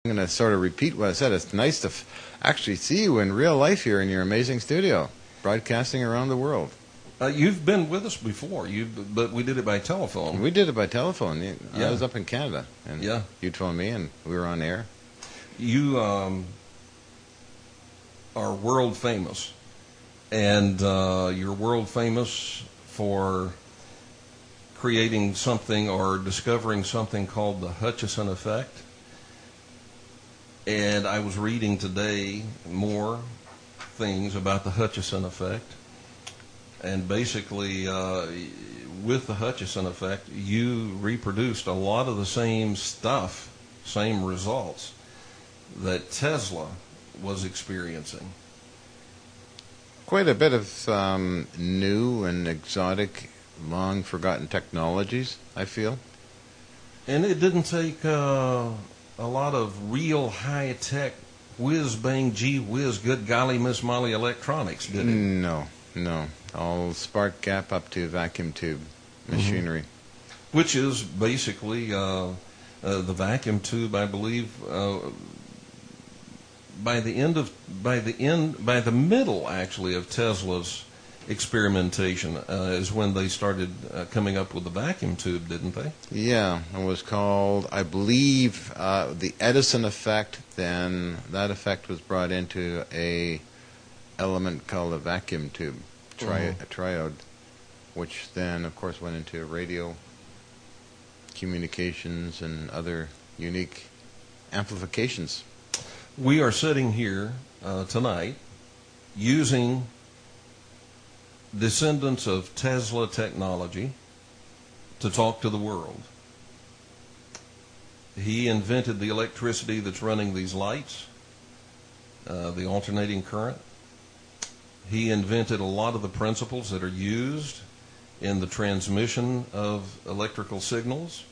I'm going to sort of repeat what I said. It's nice to actually see you in real life here in your amazing studio, broadcasting around the world. You've been with us before, but we did it by telephone. We did it by telephone. Yeah. I was up in Canada, and Yeah. you told me, and we were on air. You are world famous, and you're world famous for creating something or discovering something called the Hutchison effect. And I was reading today more things about the Hutchison effect. And basically, with the Hutchison effect, you reproduced a lot of the same stuff, same results that Tesla was experiencing. Quite a bit of new and exotic, long-forgotten technologies, I feel. And it didn't take a lot of real high-tech, whiz-bang, gee-whiz, good golly, Miss Molly electronics, did it? No. All spark gap up to vacuum tube machinery. Mm-hmm. Which is basically the vacuum tube, I believe, by the middle, actually, of Tesla's experimentation is when they started coming up with the vacuum tube, didn't they? Yeah, it was called, I believe, the Edison effect. Then that effect was brought into a element called a vacuum tube, a triode, which then, of course, went into radio communications and other unique amplifications. We are sitting here tonight using descendants of Tesla technology to talk to the world. He invented the electricity that's running these lights, the alternating current. He invented a lot of the principles that are used in the transmission of electrical signals.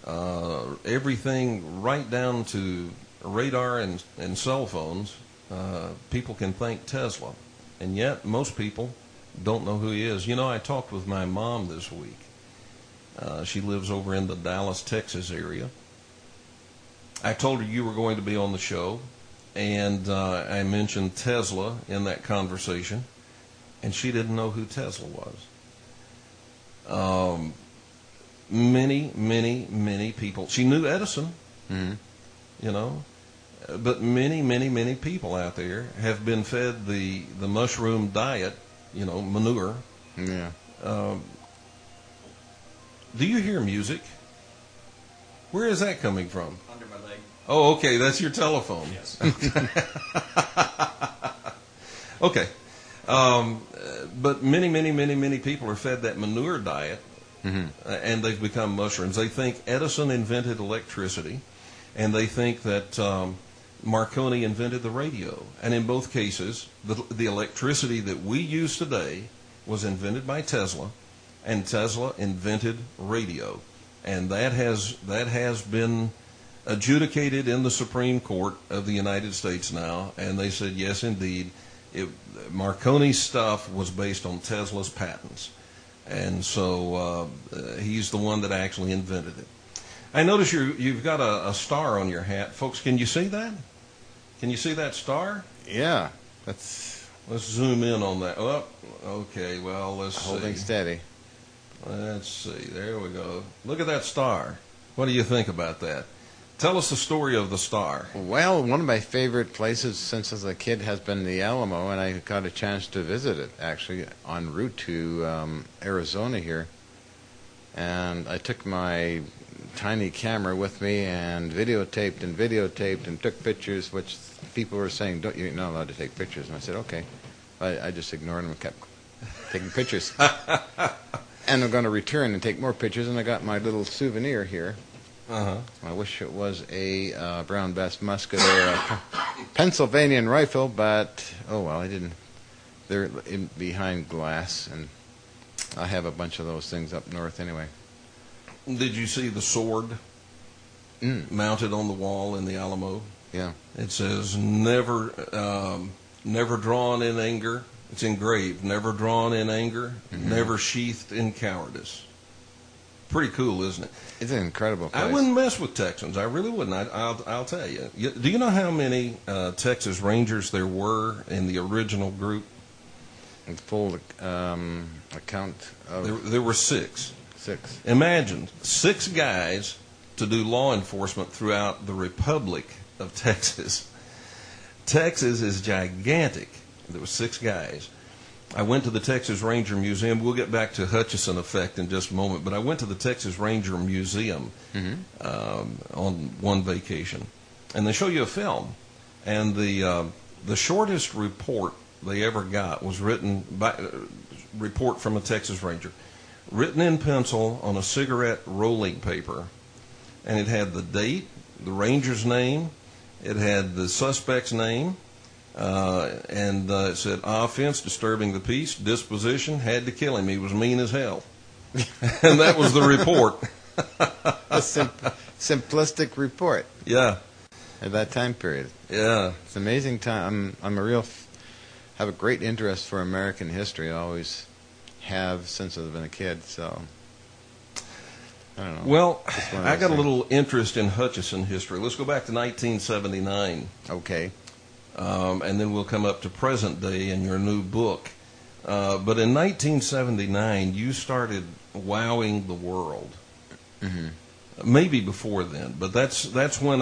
Everything right down to radar and cell phones, people can thank Tesla. And yet, most people don't know who he is. You know, I talked with my mom this week. She lives over in the Dallas, Texas area. I told her you were going to be on the show, and I mentioned Tesla in that conversation, and she didn't know who Tesla was. Many people. She knew Edison, you know, but many people out there have been fed the mushroom diet, you know, manure. Yeah. Do you hear music? Where is that coming from? Under my leg. Oh, okay, that's your telephone. Yes. Okay. But many people are fed that manure diet, and they've become mushrooms. They think Edison invented electricity, and they think that Marconi invented the radio. And in both cases, the electricity that we use today was invented by Tesla, and Tesla invented radio. And that has been adjudicated in the Supreme Court of the United States now, and they said, yes, indeed, Marconi's stuff was based on Tesla's patents. And so he's the one that actually invented it. I notice you've got a star on your hat. Folks, can you see that? Can you see that star? Yeah. Let's zoom in on that. Oh, okay, well, let's see. Holding steady. Let's see. There we go. Look at that star. What do you think about that? Tell us the story of the star. Well, one of my favorite places since as a kid has been the Alamo, and I got a chance to visit it, actually, en route to Arizona here. And I took my tiny camera with me and videotaped and took pictures, which people were saying, you're not allowed to take pictures. And I said, okay. I just ignored them and kept taking pictures. And I'm going to return and take more pictures, and I got my little souvenir here. I wish it was a brown bass musket or a Pennsylvanian rifle, but oh well, I didn't. They're behind glass, and I have a bunch of those things up north anyway. Did you see the sword mounted on the wall in the Alamo? Yeah. It says, never drawn in anger. It's engraved, never drawn in anger, never sheathed in cowardice. Pretty cool, isn't it? It's an incredible place. I wouldn't mess with Texans. I really wouldn't. I'll tell you. Do you know how many Texas Rangers there were in the original group? Full account of There were 6. 6. Imagine 6 guys to do law enforcement throughout the Republic of Texas. Texas is gigantic. There were 6 guys. I went to the Texas Ranger Museum. We'll get back to Hutchison effect in just a moment, but I went to the Texas Ranger Museum on one vacation, and they show you a film, and the shortest report they ever got was written by report from a Texas Ranger, written in pencil on a cigarette rolling paper, and it had the date, the ranger's name, it had the suspect's name. And it said, offense, disturbing the peace, disposition, had to kill him. He was mean as hell. And that was the report. A simplistic report. Yeah. At that time period. Yeah. It's an amazing time. I'm a real, have a great interest for American history. I always have since I've been a kid, so I don't know. Well, I got a little interest in Hutchison history. Let's go back to 1979. Okay. And then we'll come up to present day in your new book. But in 1979, you started wowing the world. Mm-hmm. Maybe before then, but that's when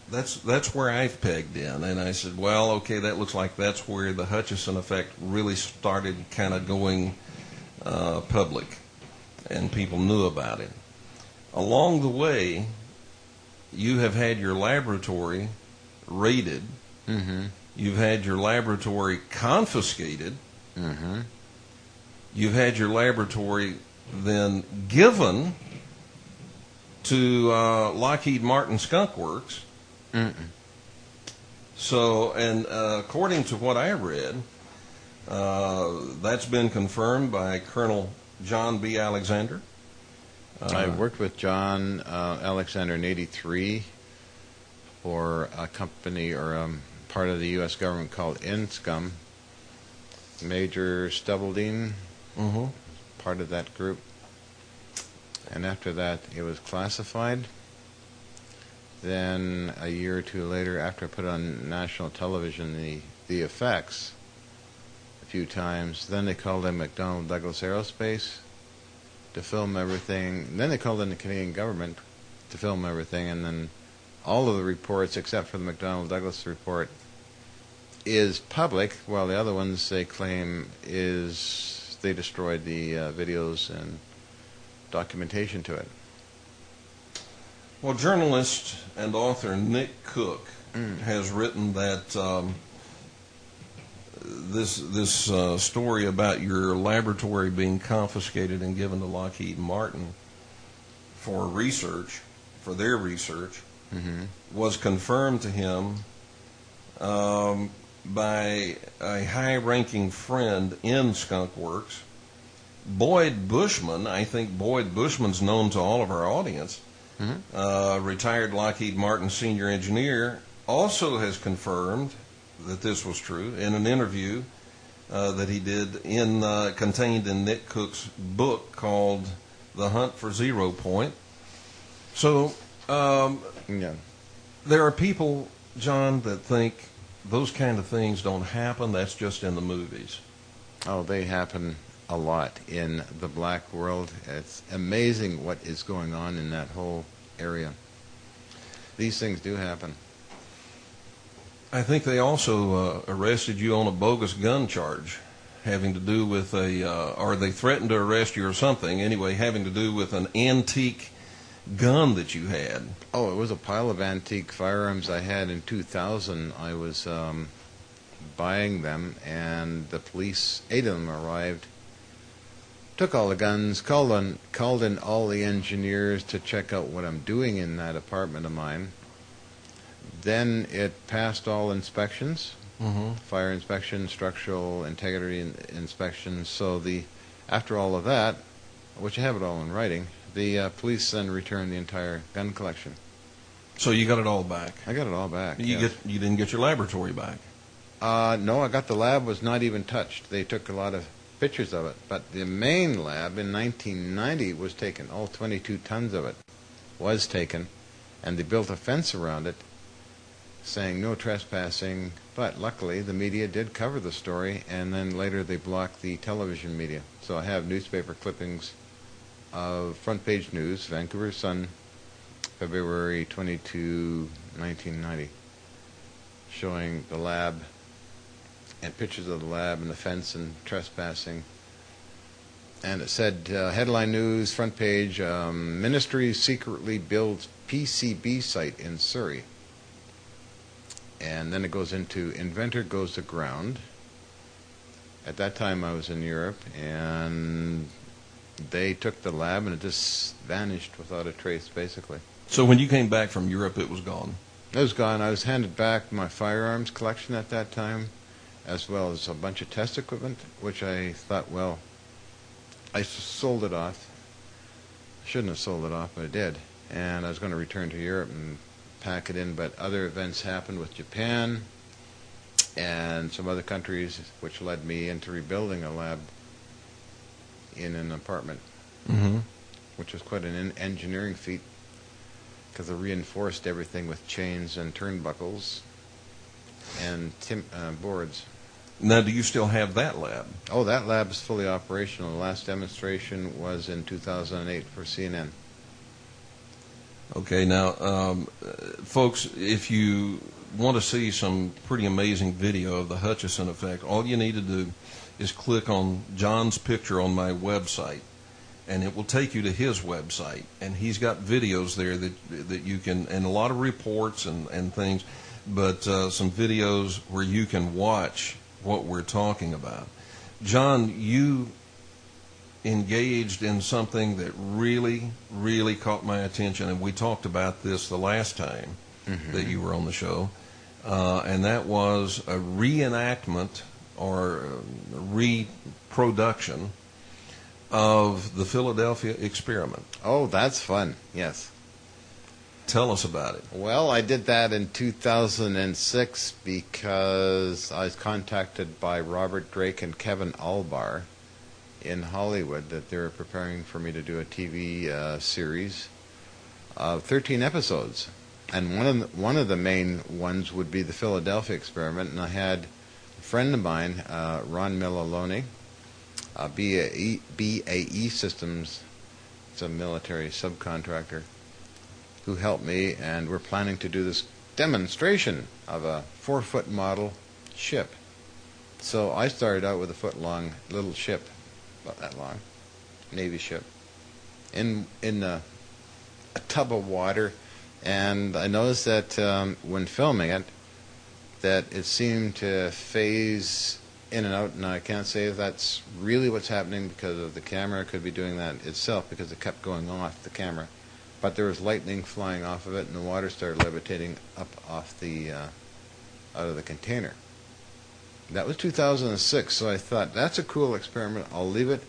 that's where I've pegged in, and I said, well, okay, that looks like that's where the Hutchison effect really started, kind of going public, and people knew about it. Along the way, you have had your laboratory raided. Mm-hmm. You've had your laboratory confiscated. Mm-hmm. You've had your laboratory then given to Lockheed Martin Skunk Works. Mm-mm. So, and according to what I read, that's been confirmed by Colonel John B. Alexander. I worked with John Alexander in '83 for a company or part of the U.S. government called INSCOM. Major Stubbldean, part of that group. And after that, it was classified. Then a year or two later, after I put it on national television, the effects a few times, then they called in McDonnell Douglas Aerospace to film everything. And then they called in the Canadian government to film everything, and then all of the reports, except for the McDonnell Douglas report, is public, while the other ones they claim is they destroyed the videos and documentation to it. Well, journalist and author Nick Cook has written that this story about your laboratory being confiscated and given to Lockheed Martin for research, for their research, was confirmed to him by a high-ranking friend in Skunk Works. Boyd Bushman, I think Boyd Bushman's known to all of our audience, retired Lockheed Martin senior engineer, also has confirmed that this was true in an interview that he did contained in Nick Cook's book called The Hunt for Zero Point. So there are people, John, that think those kind of things don't happen. That's just in the movies. Oh, they happen a lot in the black world. It's amazing what is going on in that whole area. These things do happen. I think they also arrested you on a bogus gun charge having to do with or they threatened to arrest you or something, anyway, having to do with an antique gun that you had. Oh, it was a pile of antique firearms I had in 2000. I was buying them, and the police, 8 of them arrived, took all the guns, called in all the engineers to check out what I'm doing in that apartment of mine. Then it passed all inspections, fire inspection, structural integrity inspections. So after all of that, which I have it all in writing, the police then returned the entire gun collection. So you got it all back? I got it all back. You didn't get your laboratory back? No, I got the lab was not even touched. They took a lot of pictures of it. But the main lab in 1990 was taken. All 22 tons of it was taken, and they built a fence around it saying no trespassing. But luckily, the media did cover the story, and then later they blocked the television media. So I have newspaper clippings of front page news, Vancouver Sun, February 22, 1990, showing the lab and pictures of the lab and the fence and trespassing. And it said, headline news, front page, Ministry secretly builds PCB site in Surrey. And then it goes into inventor goes aground. At that time I was in Europe, and they took the lab and it just vanished without a trace, basically. So when you came back from Europe, it was gone? It was gone. I was handed back my firearms collection at that time, as well as a bunch of test equipment, which I thought, well, I sold it off. Shouldn't have sold it off, but I did. And I was going to return to Europe and pack it in, but other events happened with Japan and some other countries, which led me into rebuilding a lab in an apartment, which was quite an engineering feat, because I reinforced everything with chains and turnbuckles and boards. Now, do you still have that lab? Oh, that lab is fully operational. The last demonstration was in 2008 for CNN. Okay, now, folks, if you want to see some pretty amazing video of the Hutchison effect, all you need to do is click on John's picture on my website, and it will take you to his website. And he's got videos there that you can, and a lot of reports and things, but some videos where you can watch what we're talking about. John, you engaged in something that really, really caught my attention, and we talked about this the last time that you were on the show, and that was a reenactment or reproduction of the Philadelphia experiment. Oh, that's fun, yes. Tell us about it. Well, I did that in 2006 because I was contacted by Robert Drake and Kevin Albar in Hollywood that they were preparing for me to do a TV series of 13 episodes. And one of the main ones would be the Philadelphia experiment, and I had a friend of mine, Ron Millalone, BAE Systems, it's a military subcontractor, who helped me, and we're planning to do this demonstration of a 4-foot model ship. So I started out with a foot-long little ship, about that long, Navy ship, in a tub of water, and I noticed that when filming it, that it seemed to phase in and out, and I can't say if that's really what's happening because of the camera. It could be doing that itself because it kept going off the camera. But there was lightning flying off of it, and the water started levitating up off the out of the container. That was 2006, so I thought, that's a cool experiment. I'll leave it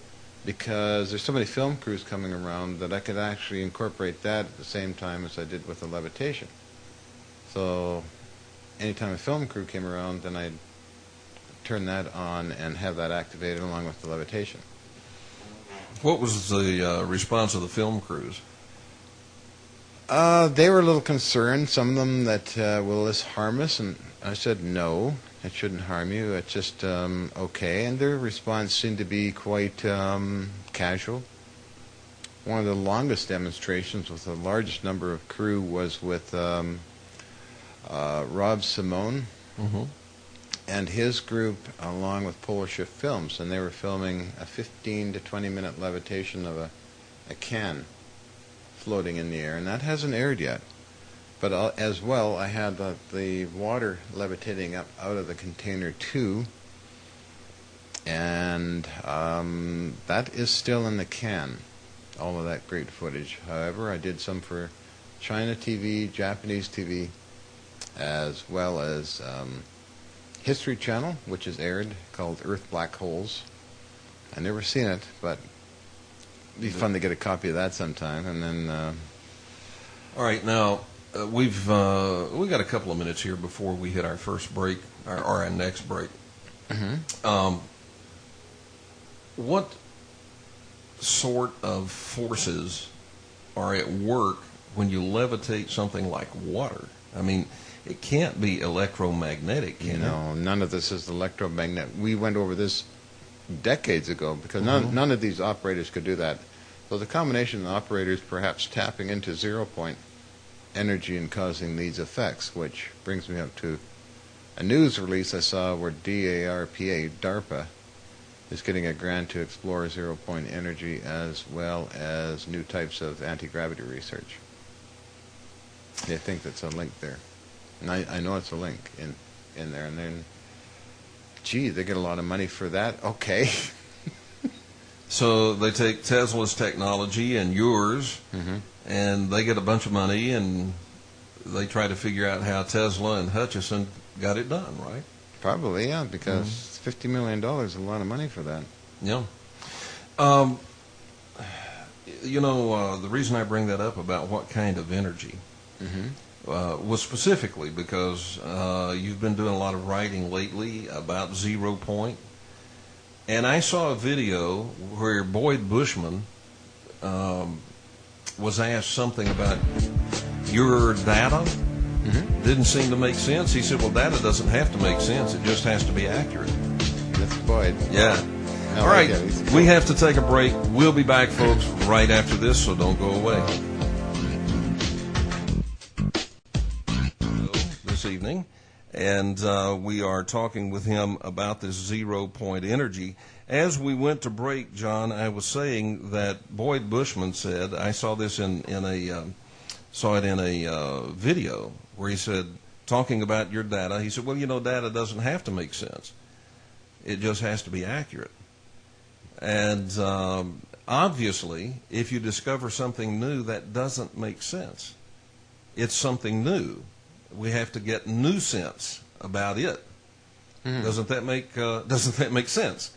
because there's so many film crews coming around that I could actually incorporate that at the same time as I did with the levitation. So anytime a film crew came around, then I'd turn that on and have that activated along with the levitation. What was the response of the film crews? They were a little concerned, some of them, that will this harm us? And I said, no, it shouldn't harm you. It's just okay. And their response seemed to be quite casual. One of the longest demonstrations with the largest number of crew was with Rob Simone and his group, along with Polar Shift Films. And they were filming a 15 to 20-minute levitation of a can floating in the air, and that hasn't aired yet. But as well, I had the water levitating up out of the container too, and that is still in the can, all of that great footage. However, I did some for China TV, Japanese TV, as well as History Channel, which is aired, called Earth Black Holes. I've never seen it, but it'd be fun to get a copy of that sometime. And then all right, now we've got a couple of minutes here before we hit our first break or our next break. What sort of forces are at work when you levitate something like water? I mean, it can't be electromagnetic, can it? No, none of this is electromagnetic. We went over this decades ago because Mm-hmm. none of these operators could do that. So the combination of operators perhaps tapping into 0-point energy and causing these effects, which brings me up to a news release I saw where DARPA is getting a grant to explore 0-point energy as well as new types of anti-gravity research. They think that's a link there. And I know it's a link in there. And then, gee, they get a lot of money for that. Okay. So they take Tesla's technology and yours, and they get a bunch of money, and they try to figure out how Tesla and Hutchison got it done, right? Probably, yeah, because $50 million is a lot of money for that. Yeah. The reason I bring that up about what kind of energy was specifically because you've been doing a lot of writing lately about 0 point. And I saw a video where Boyd Bushman was asked something about your data. Didn't seem to make sense. He said, well, data doesn't have to make sense. It just has to be accurate. That's Boyd. Yeah. All right. We have to take a break. We'll be back, folks, right after this, so don't go away. This evening, and we are talking with him about this 0-point energy. As we went to break, John, I was saying that Boyd Bushman said, I saw this in a video where he said, talking about your data, he said, well, data doesn't have to make sense. It just has to be accurate. And obviously, if you discover something new that doesn't make sense, it's something new. We have to get new sense about it. Doesn't that make sense?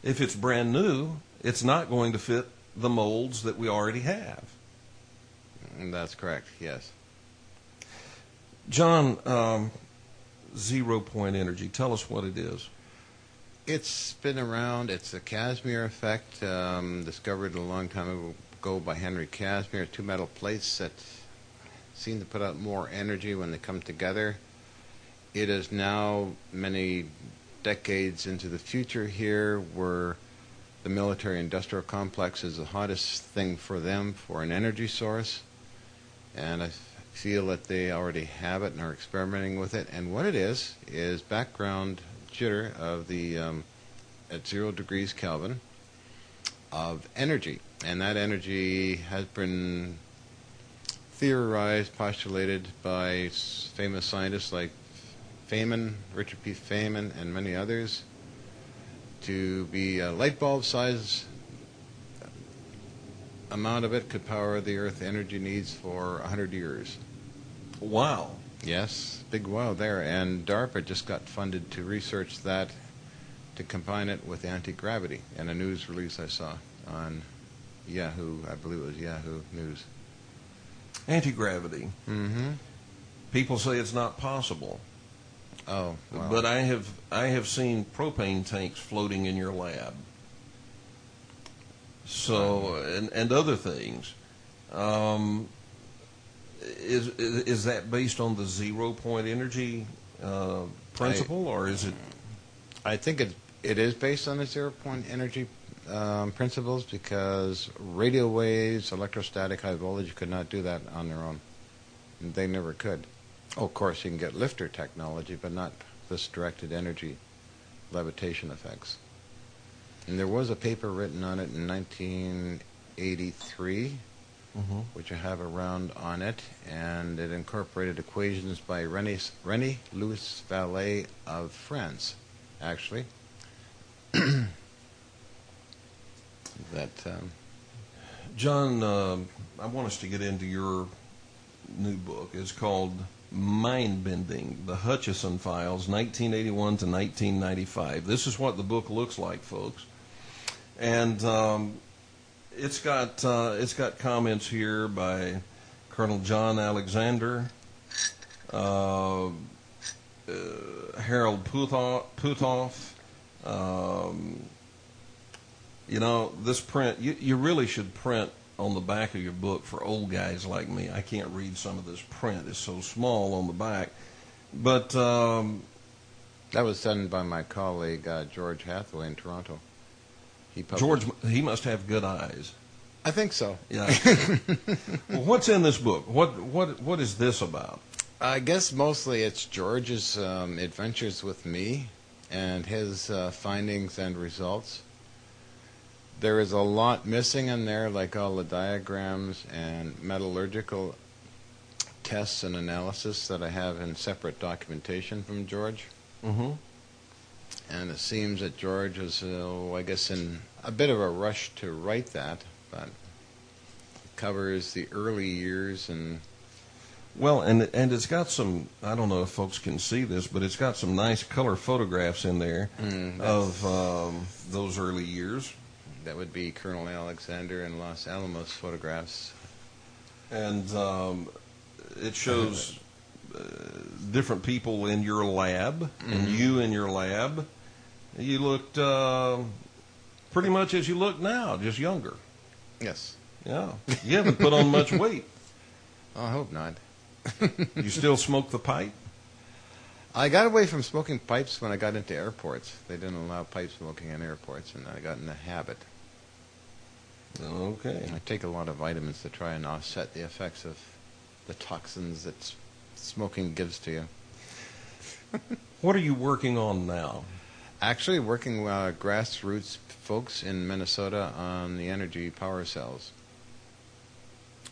If it's brand new, it's not going to fit the molds that we already have. That's correct, yes. John, 0-point energy, tell us what it is. It's been around. It's the Casimir effect, discovered a long time ago by Henry Casimir. Two metal plates that seem to put out more energy when they come together. It is now many decades into the future here, where the military-industrial complex is the hottest thing for them for an energy source. And I feel that they already have it and are experimenting with it. And what it is background jitter of the at 0 degrees Kelvin of energy, and that energy has been theorized, postulated by famous scientists like Feynman, Richard P. Feynman, and many others, to be a light bulb size amount of it could power the Earth energy needs for 100 years. Wow. Yes, big wow there. And DARPA just got funded to research that, to combine it with anti-gravity, in a news release I saw on Yahoo. I believe it was Yahoo News. Anti-gravity. People say it's not possible. Oh, wow. But I have seen propane tanks floating in your lab. So, and other things. Is that based on the 0-point energy principle, or is it? I think it is based on the 0-point energy principles, because radio waves, electrostatic high voltage could not do that on their own. They never could. Oh, of course, you can get lifter technology, but not this directed energy levitation effects. And there was a paper written on it in 1983, which I have around on it, and it incorporated equations by René Louis Vallée of France, actually. John, I want us to get into your new book. It's called Mind Bending, the Hutchison Files, 1981 to 1995. This is what the book looks like, folks. And it's got comments here by Colonel John Alexander, Harold Puthoff, You know, this print, you really should print on the back of your book for old guys like me. I can't read some of this print. It's so small on the back. But That was done by my colleague, George Hathaway in Toronto. George, he must have good eyes. I think so. Yeah. Well, what's in this book? What is this about? I guess mostly it's George's adventures with me and his findings and results. There is a lot missing in there, like all the diagrams and metallurgical tests and analysis that I have in separate documentation from George. Mm-hmm. And it seems that George is, I guess, in a bit of a rush to write that, but it covers the early years and... Well, and it's got some, I don't know if folks can see this, but it's got some nice color photographs in there of those early years. That would be Colonel Alexander and Los Alamos photographs. And it shows different people in your lab, and you in your lab. You looked pretty much as you look now, just younger. Yes. Yeah. You haven't put on much weight. I hope not. You still smoke the pipe? I got away from smoking pipes when I got into airports. They didn't allow pipe smoking in airports, and I got in the habit. Okay. I take a lot of vitamins to try and offset the effects of the toxins that smoking gives to you. What are you working on now? Actually, working with grassroots folks in Minnesota on the energy power cells,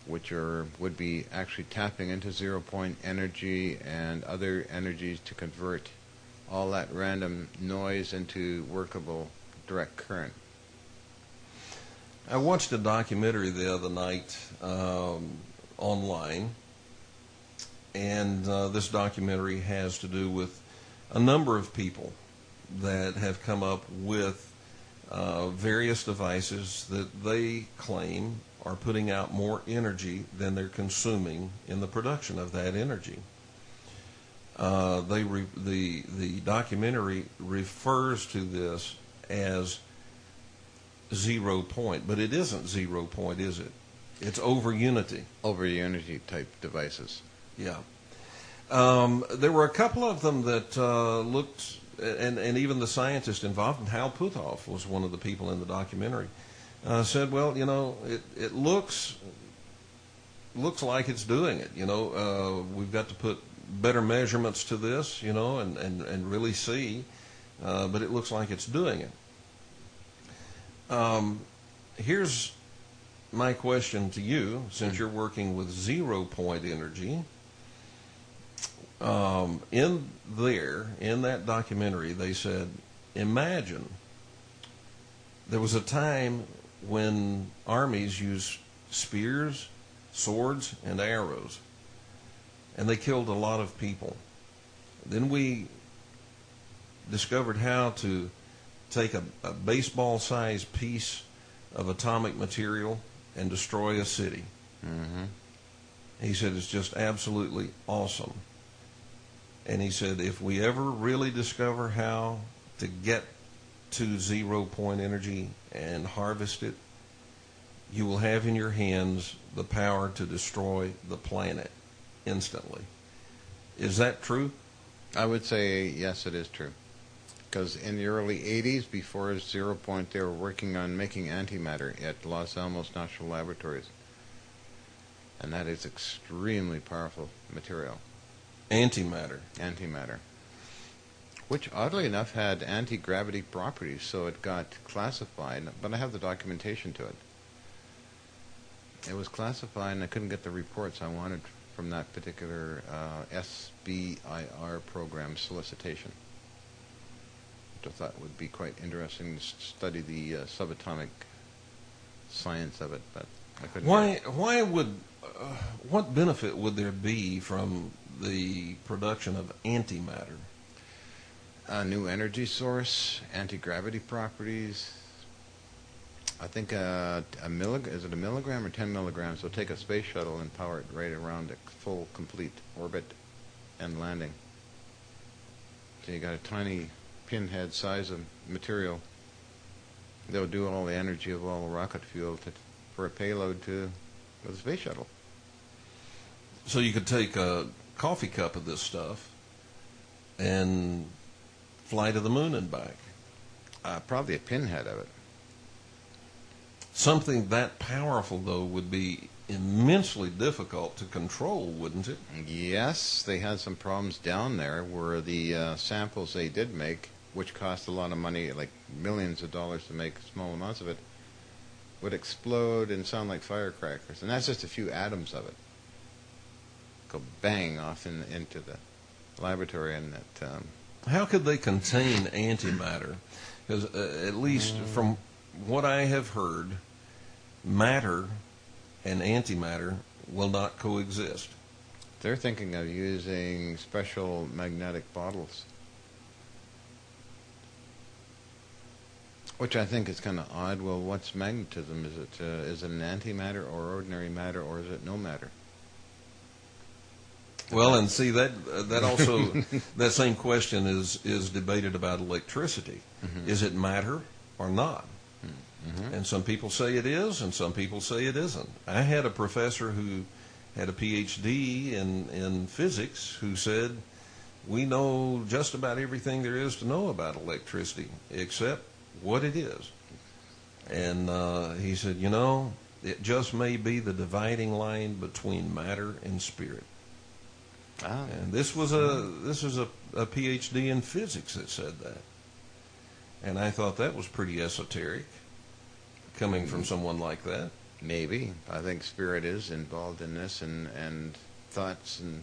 which would be actually tapping into zero-point energy and other energies to convert all that random noise into workable direct current. I watched a documentary the other night online, and this documentary has to do with a number of people that have come up with various devices that they claim are putting out more energy than they're consuming in the production of that energy. The documentary refers to this as 0 point, but it isn't 0 point, is it? It's over unity. Over unity type devices. Yeah. There were a couple of them that looked, and even the scientist involved, and Hal Puthoff was one of the people in the documentary, said, well, you know, it looks like it's doing it. You know, we've got to put better measurements to this, you know, and really see, but it looks like it's doing it. Here's my question to you, since you're working with 0 point energy. In that documentary, they said, imagine there was a time when armies used spears, swords, and arrows, and they killed a lot of people. Then we discovered how to take a baseball-sized piece of atomic material and destroy a city. Mm-hmm. He said it's just absolutely awesome. And he said if we ever really discover how to get to 0 point energy and harvest it, you will have in your hands the power to destroy the planet instantly. Is that true? I would say yes, it is true. Because in the early 80s, before 0 point, they were working on making antimatter at Los Alamos National Laboratories. And that is extremely powerful material. Antimatter. Antimatter. Which, oddly enough, had anti-gravity properties, so it got classified, but I have the documentation to it. It was classified, and I couldn't get the reports I wanted from that particular SBIR program solicitation, which I thought would be quite interesting to study the subatomic science of it, but I couldn't. Why would what benefit would there be from the production of antimatter? A new energy source, anti-gravity properties. I think is it a milligram or 10 milligrams? So take a space shuttle and power it right around a full, complete orbit and landing. So you got a tiny pinhead size of material They'll do all the energy of all the rocket fuel for a payload to the space shuttle. So you could take a coffee cup of this stuff and fly to the moon and back. Probably a pinhead of it. Something that powerful, though, would be immensely difficult to control, wouldn't it? Yes, they had some problems down there where the samples they did make, which cost a lot of money, like millions of dollars to make small amounts of it, would explode and sound like firecrackers. And that's just a few atoms of it. Go bang off into the laboratory, and that... How could they contain antimatter? Because at least from what I have heard, matter and antimatter will not coexist. They're thinking of using special magnetic bottles, which I think is kind of odd. Well, what's magnetism? Is it an antimatter or ordinary matter, or is it no matter? Well, and see that also that same question is debated about electricity. Mm-hmm. Is it matter or not? Mm-hmm. And some people say it is, and some people say it isn't. I had a professor who had a PhD in physics who said, we know just about everything there is to know about electricity except what it is. And he said, it just may be the dividing line between matter and spirit. Ah. And this was a PhD in physics that said that. And I thought that was pretty esoteric, coming from someone like that. Maybe. I think spirit is involved in this, and thoughts and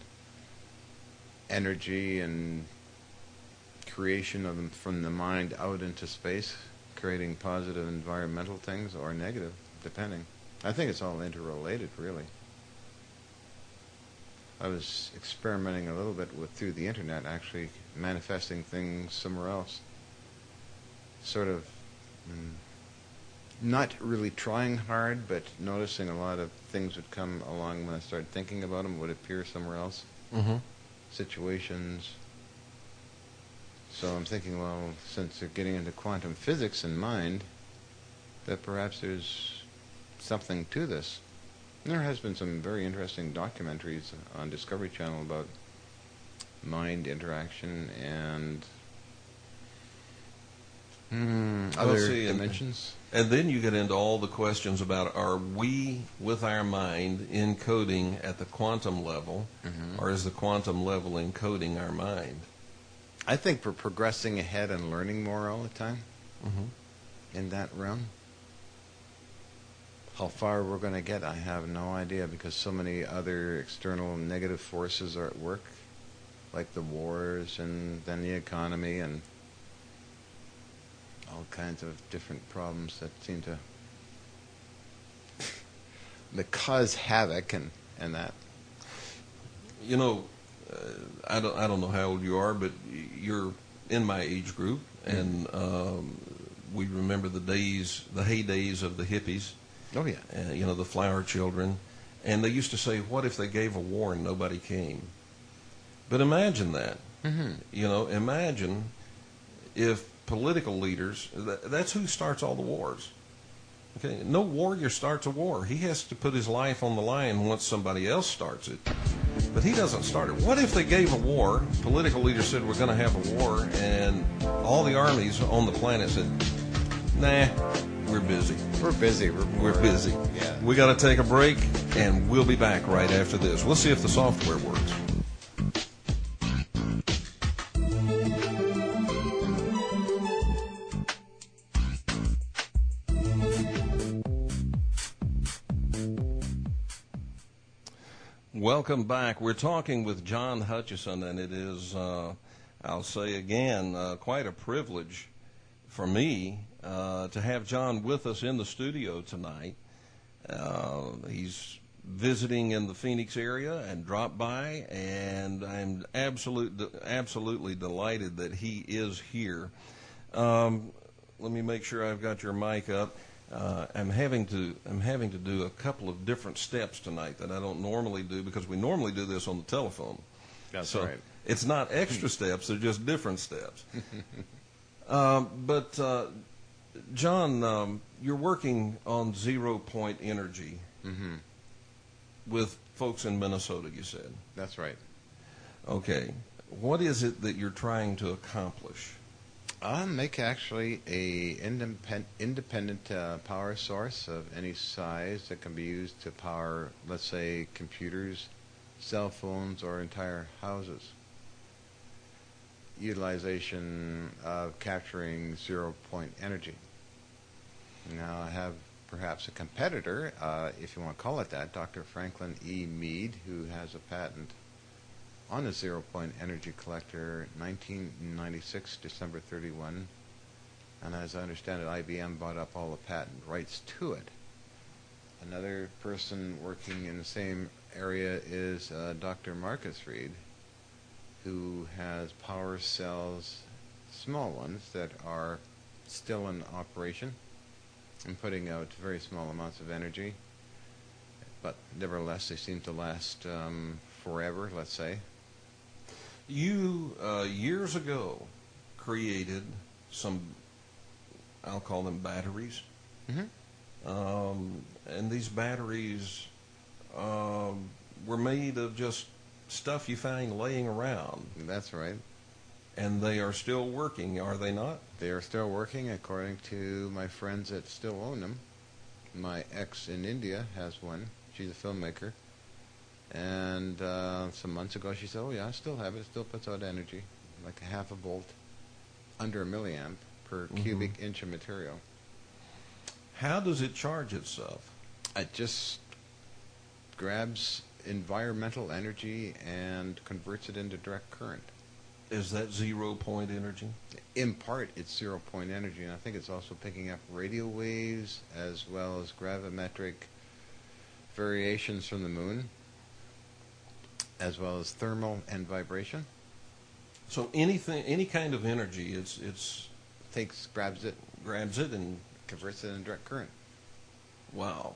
energy and creation of them from the mind out into space, creating positive environmental things or negative, depending. I think it's all interrelated, really. I was experimenting a little bit through the internet, actually manifesting things somewhere else. Sort of not really trying hard, but noticing a lot of things would come along when I started thinking about them, would appear somewhere else. Mm-hmm. Situations. So I'm thinking, well, since they're getting into quantum physics in mind, that perhaps there's something to this. There has been some very interesting documentaries on Discovery Channel about mind interaction and other dimensions. And then you get into all the questions about, are we, with our mind, encoding at the quantum level, or is the quantum level encoding our mind? I think we're progressing ahead and learning more all the time in that realm. How far we're going to get, I have no idea, because so many other external negative forces are at work, like the wars and then the economy and all kinds of different problems that seem to cause havoc and that. I don't know how old you are, but you're in my age group, and we remember the heydays of the hippies. Oh, yeah. The flower children. And they used to say, what if they gave a war and nobody came? But imagine that. Mm-hmm. Imagine if political leaders, that's who starts all the wars. Okay, no warrior starts a war. He has to put his life on the line once somebody else starts it. But he doesn't start it. What if they gave a war, political leaders said we're going to have a war, and all the armies on the planet said, nah, we're busy. We're busy. We're busy. Yeah. We got to take a break, and we'll be back right after this. We'll see if the software works. Welcome back. We're talking with John Hutchison, and it is, I'll say again, quite a privilege for me to have John with us in the studio tonight. He's visiting in the Phoenix area and dropped by, and I'm absolutely delighted that he is here. Let me make sure I've got your mic up. I'm having to do a couple of different steps tonight that I don't normally do, because we normally do this on the telephone. That's right. It's not extra steps; they're just different steps. But John, you're working on 0 point energy Mm-hmm. with folks in Minnesota, you said. That's right. Okay. What is it that you're trying to accomplish? Make actually a independent power source of any size that can be used to power, let's say, computers, cell phones, or entire houses. Utilization of capturing 0 point energy. Now, I have perhaps a competitor, if you want to call it that, Dr. Franklin E. Mead, who has a patent on a 0 point energy collector, 1996, December 31. And as I understand it, IBM bought up all the patent rights to it. Another person working in the same area is Dr. Marcus Reed, who has power cells, small ones, that are still in operation and putting out very small amounts of energy. But nevertheless, they seem to last forever, let's say. You, years ago, created some, I'll call them batteries. Mm-hmm. And these batteries were made of just stuff you find laying around. That's right. And they are still working, are they not? They are still working, according to my friends that still own them. My ex in India has one. She's a filmmaker. And some months ago she said, oh yeah, I still have it. It still puts out energy, like a half a volt, under a milliamp per cubic inch of material. How does it charge itself? It just grabs environmental energy and converts it into direct current. Is that 0 point energy? In part, it's 0 point energy, and I think it's also picking up radio waves as well as gravimetric variations from the moon, as well as thermal and vibration. So any kind of energy, it's Grabs it, and converts it into direct current. wow.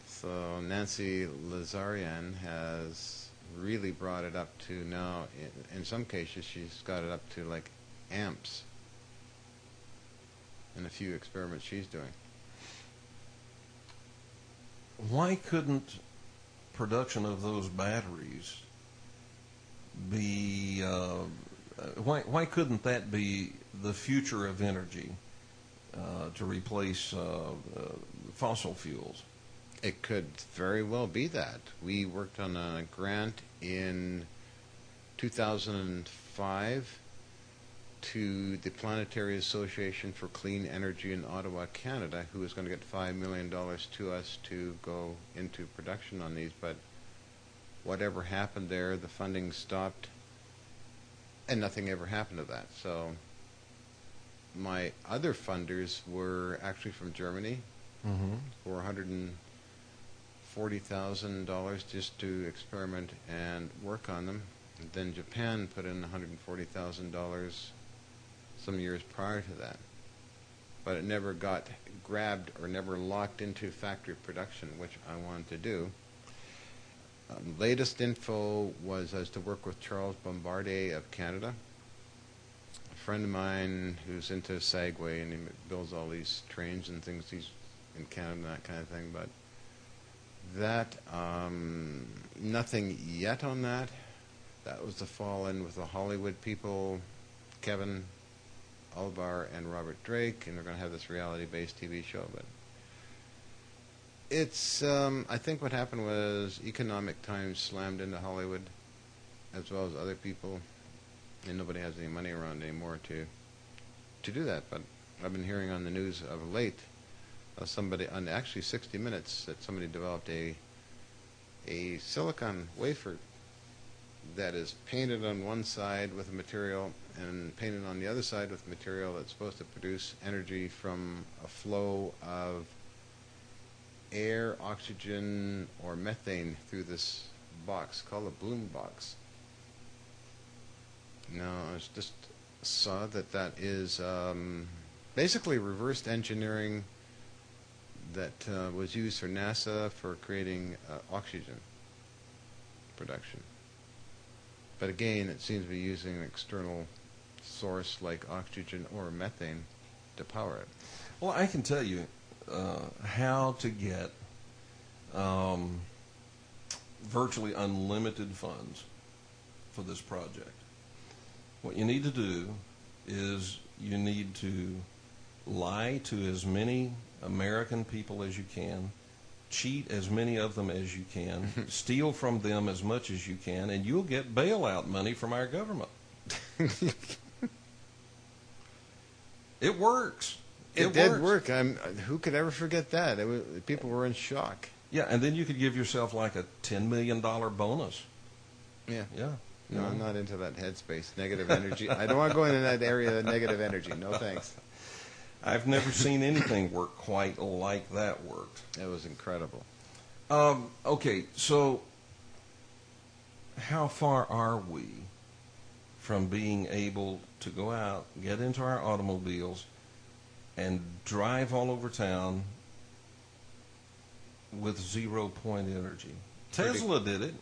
So Nancy Lazarian has really brought it up to now, in some cases she's got it up to like amps in a few experiments she's doing. Why couldn't production of those batteries be why couldn't that be the future of energy to replace fossil fuels? It could very well be that. We worked on a grant in 2005 to the Planetary Association for Clean Energy in Ottawa, Canada, who was going to get $5 million to us to go into production on these. But whatever happened there, the funding stopped, and nothing ever happened to that. So my other funders were actually from Germany for $140,000 just to experiment and work on them. And then Japan put in $140,000 some years prior to that. But it never got grabbed or never locked into factory production, which I wanted to do. Latest info was as to work with Charles Bombardier of Canada, a friend of mine who's into Segway, and he builds all these trains and things. He's in Canada and that kind of thing. But that, nothing yet on that. That was to fall in with the Hollywood people, Kevin Albar and Robert Drake, and they're going to have this reality-based TV show. But it's, I think what happened was economic times slammed into Hollywood, as well as other people, and nobody has any money around anymore to do that. But I've been hearing on the news of late, somebody on actually 60 Minutes, that somebody developed a silicon wafer that is painted on one side with a material and painted on the other side with material that's supposed to produce energy from a flow of air, oxygen, or methane through this box called a bloom box. Now, I just saw that is basically reversed engineering that was used for NASA for creating oxygen production. But again, it seems to be using an external source like oxygen or methane to power it. Well, I can tell you how to get virtually unlimited funds for this project. What you need to do is you need to lie to as many American people as you can, cheat as many of them as you can, steal from them as much as you can, and you'll get bailout money from our government. It works. It did work. Who could ever forget that? People were in shock. Yeah, and then you could give yourself like a $10 million bonus. Yeah. Yeah. No, I'm not into that headspace. Negative energy. I don't want to go into that area of negative energy. No thanks. I've never seen anything work quite like that worked. It was incredible. Okay, so how far are we from being able to go out, get into our automobiles, and drive all over town with 0-point energy? Tesla did it.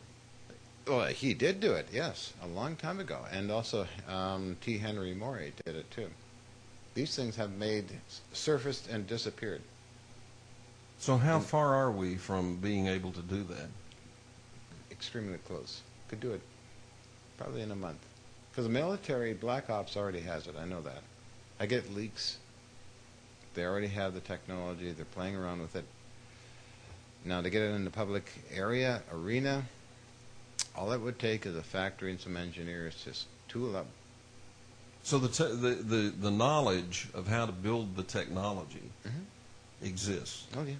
Well, he did do it, yes, a long time ago. And also T. Henry Morey did it, too. These things have surfaced and disappeared. So how far are we from being able to do that? Extremely close. Could do it probably in a month. Because the military, Black Ops already has it. I know that. I get leaks. They already have the technology. They're playing around with it. Now, to get it in the public arena, all it would take is a factory and some engineers to tool up. So the knowledge of how to build the technology exists. Oh, yeah.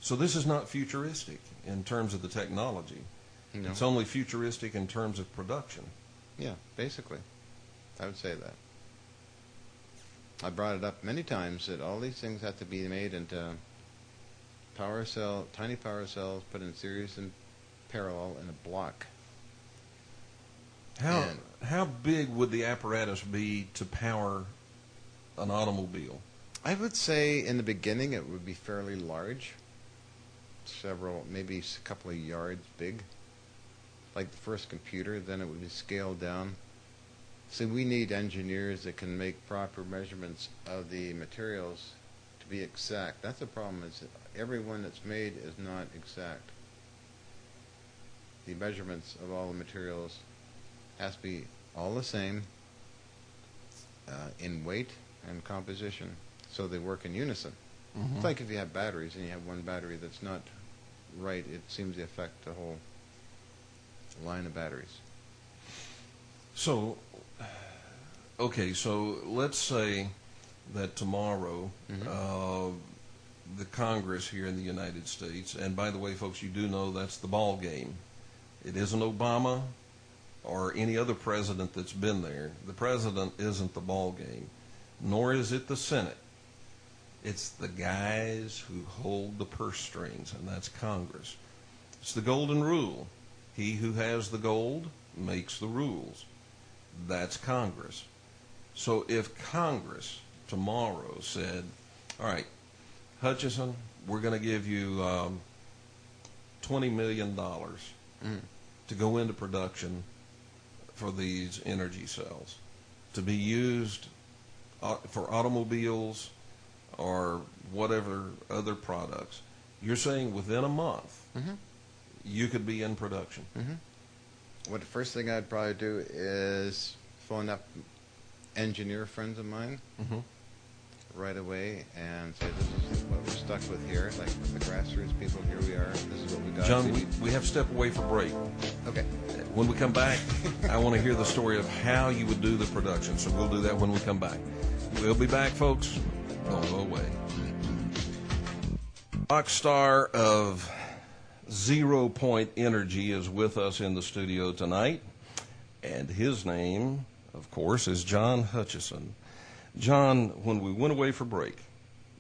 So this is not futuristic in terms of the technology. No. It's only futuristic in terms of production. Yeah, basically. I would say that. I brought it up many times that all these things have to be made into tiny power cells, put in series and parallel in a block. How big would the apparatus be to power an automobile? I would say in the beginning it would be fairly large, maybe a couple of yards big, like the first computer. Then it would be scaled down. So we need engineers that can make proper measurements of the materials to be exact. That's the problem, is that every one that's made is not exact. The measurements of all the materials has to be all the same in weight and composition, so they work in unison. Mm-hmm. It's like if you have batteries and you have one battery that's not right, it seems to affect the whole line of batteries. So, okay, so let's say that tomorrow the Congress here in the United States, and by the way, folks, you do know that's the ball game. It isn't Obama or any other president that's been there. The president isn't the ball game, nor is it the Senate. It's the guys who hold the purse strings, and that's Congress. It's the golden rule. He who has the gold makes the rules. That's Congress. So if Congress tomorrow said, all right, Hutchison, we're going to give you $20 million to go into production for these energy cells, to be used for automobiles or whatever other products. You're saying within a month you could be in production. What the first thing I'd probably do is phone up engineer friends of mine right away and say, this is what we're stuck with here, like the grassroots people, here we are, this is what we got. John, we have to step away for break. Okay. When we come back, I want to hear the story of how you would do the production, so we'll do that when we come back. We'll be back, folks. Don't go away. Rock star of 0-point energy is with us in the studio tonight, and his name, of course, is John Hutchison. John, when we went away for break,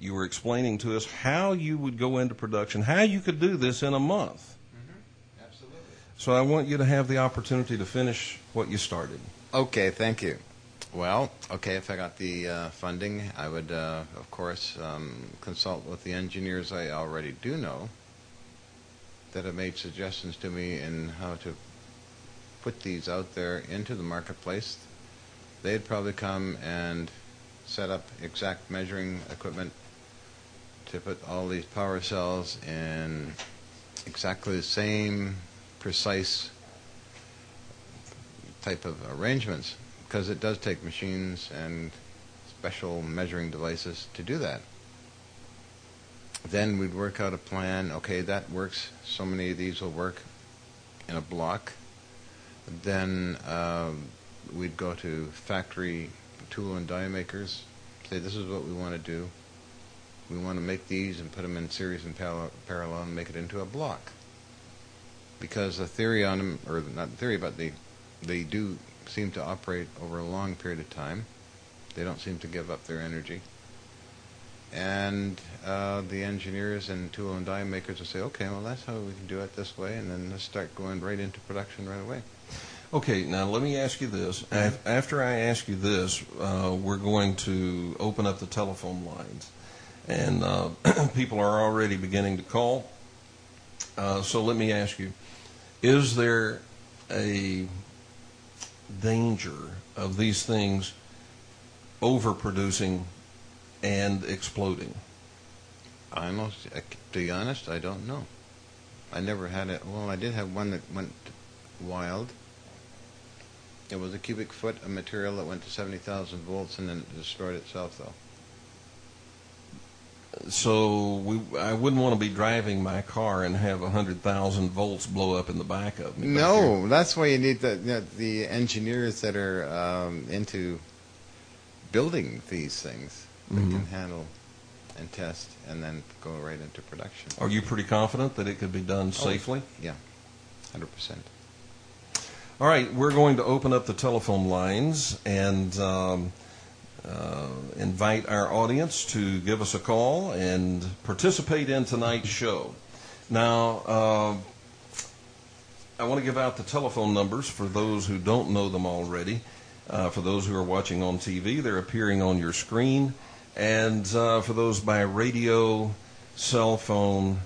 you were explaining to us how you would go into production, how you could do this in a month. Absolutely. So I want you to have the opportunity to finish what you started. Okay, thank you. Well, okay, if I got the funding, I would, of course, consult with the engineers I already do know that have made suggestions to me in how to put these out there into the marketplace. They'd probably come and set up exact measuring equipment to put all these power cells in exactly the same precise type of arrangements, because it does take machines and special measuring devices to do that. Then we'd work out a plan. Okay, that works. So many of these will work in a block. Then we'd go to factory tool and die makers, say this is what we want to do. We want to make these and put them in series and parallel and make it into a block. Because the theory on them, or not theory, but they do seem to operate over a long period of time. They don't seem to give up their energy. And the engineers and tool and die makers will say, okay, well, that's how we can do it this way, and then let's start going right into production right away. Okay, now let me ask you this. After I ask you this, we're going to open up the telephone lines. And people are already beginning to call. So let me ask you, is there a danger of these things overproducing and exploding? To be honest, I don't know. I never had it. Well, I did have one that went wild. It was a cubic foot of material that went to 70,000 volts and then it destroyed itself, though. So I wouldn't want to be driving my car and have 100,000 volts blow up in the back of me. No, that's why you need the engineers that are into building these things that can handle and test and then go right into production. Are you pretty confident that it could be done safely? Yeah, 100%. All right, we're going to open up the telephone lines and invite our audience to give us a call and participate in tonight's show. Now, I want to give out the telephone numbers for those who don't know them already. For those who are watching on TV, they're appearing on your screen. And for those by radio, cell phone,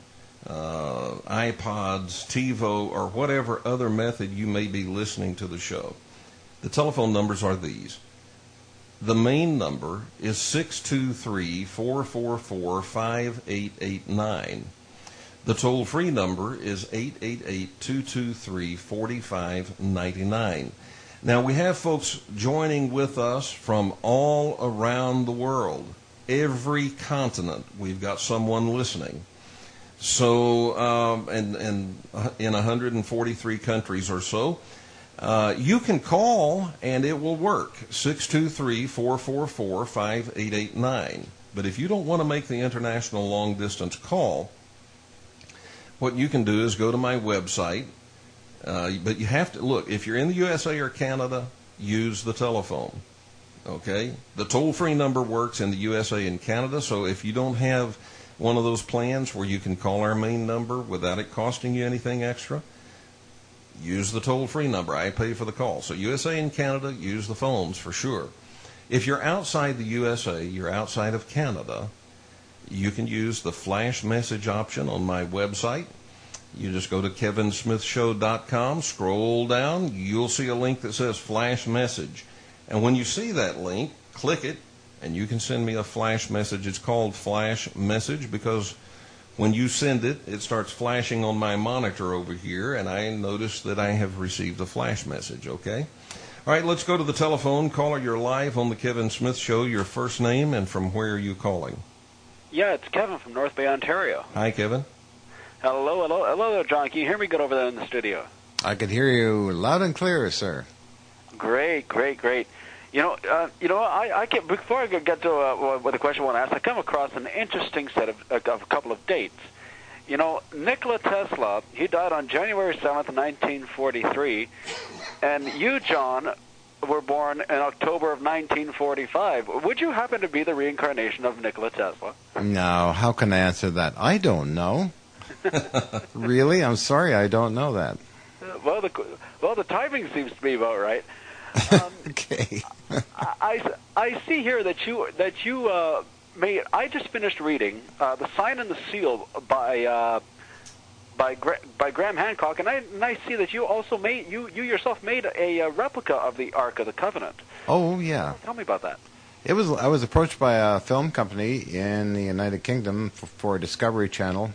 iPods, TiVo, or whatever other method you may be listening to the show, the telephone numbers are these. The main number is 623-444-5889. The toll-free number is 888-223-4599. Now, we have folks joining with us from all around the world, every continent. We've got someone listening. So, and in 143 countries or so. You can call and it will work, 623-444-5889. But if you don't want to make the international long-distance call, what you can do is go to my website. But you have to, look, if you're in the USA or Canada, use the telephone. Okay? The toll-free number works in the USA and Canada, so if you don't have one of those plans where you can call our main number without it costing you anything extra, use the toll-free number. I pay for the call. So USA and Canada, use the phones for sure. If you're outside the USA, you're outside of Canada, you can use the flash message option on my website. You just go to kevinsmithshow.com, scroll down, you'll see a link that says flash message. And when you see that link, click it, and you can send me a flash message. It's called flash message because when you send it, it starts flashing on my monitor over here, and I notice that I have received a flash message, okay? All right, let's go to the telephone. Caller, you're live on the Kevin Smith Show. Your first name and from where are you calling? Yeah, it's Kevin from North Bay, Ontario. Hi, Kevin. Hello there, John. Can you hear me good over there in the studio? I can hear you loud and clear, sir. Great. I can't, before I get to the question I want to ask, I come across an interesting set of a couple of dates. You know, Nikola Tesla, he died on January 7th, 1943, and you, John, were born in October of 1945. Would you happen to be the reincarnation of Nikola Tesla? No, how can I answer that? I don't know. Really? I'm sorry, I don't know that. Well, the timing seems to be about right. Okay. I see here that you made. I just finished reading The Sign and the Seal by Graham Hancock, and I see that you also you yourself made a replica of the Ark of the Covenant. Oh yeah. Tell me about that. I was approached by a film company in the United Kingdom for Discovery Channel,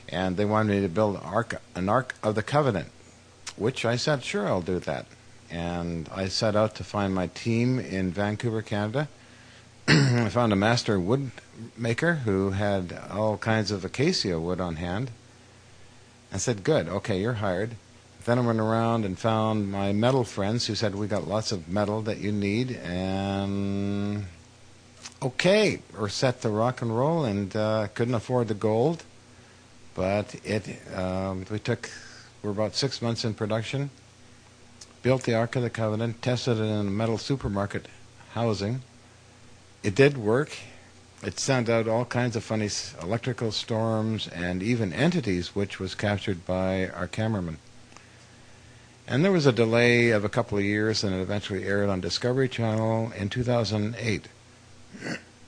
and they wanted me to build an Ark of the Covenant, which I said, sure, I'll do that. And I set out to find my team in Vancouver, Canada. I found a master wood maker who had all kinds of acacia wood on hand. I said, good, okay, you're hired. Then I went around and found my metal friends who said, we got lots of metal that you need, and okay, we're set to rock and roll, and couldn't afford the gold, but we're about 6 months in production, built the Ark of the Covenant, tested it in a metal supermarket housing. It did work. It sent out all kinds of funny electrical storms and even entities, which was captured by our cameraman. And there was a delay of a couple of years, and it eventually aired on Discovery Channel in 2008.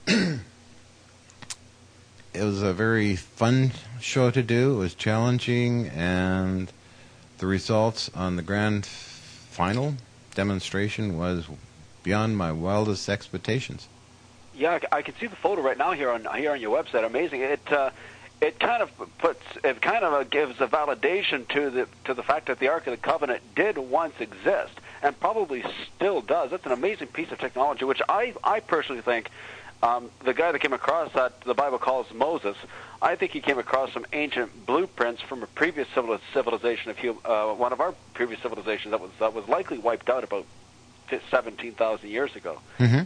It was a very fun show to do. It was challenging, and the results on the grand final demonstration was beyond my wildest expectations. Yeah, I can see the photo right now here on your website. Amazing. It kind of gives a validation to the fact that the Ark of the Covenant did once exist and probably still does. That's an amazing piece of technology, which I personally think the guy that came across that the Bible calls Moses, I think he came across some ancient blueprints from a previous civilization one of our previous civilizations that was likely wiped out about 17,000 years ago. Mm-hmm.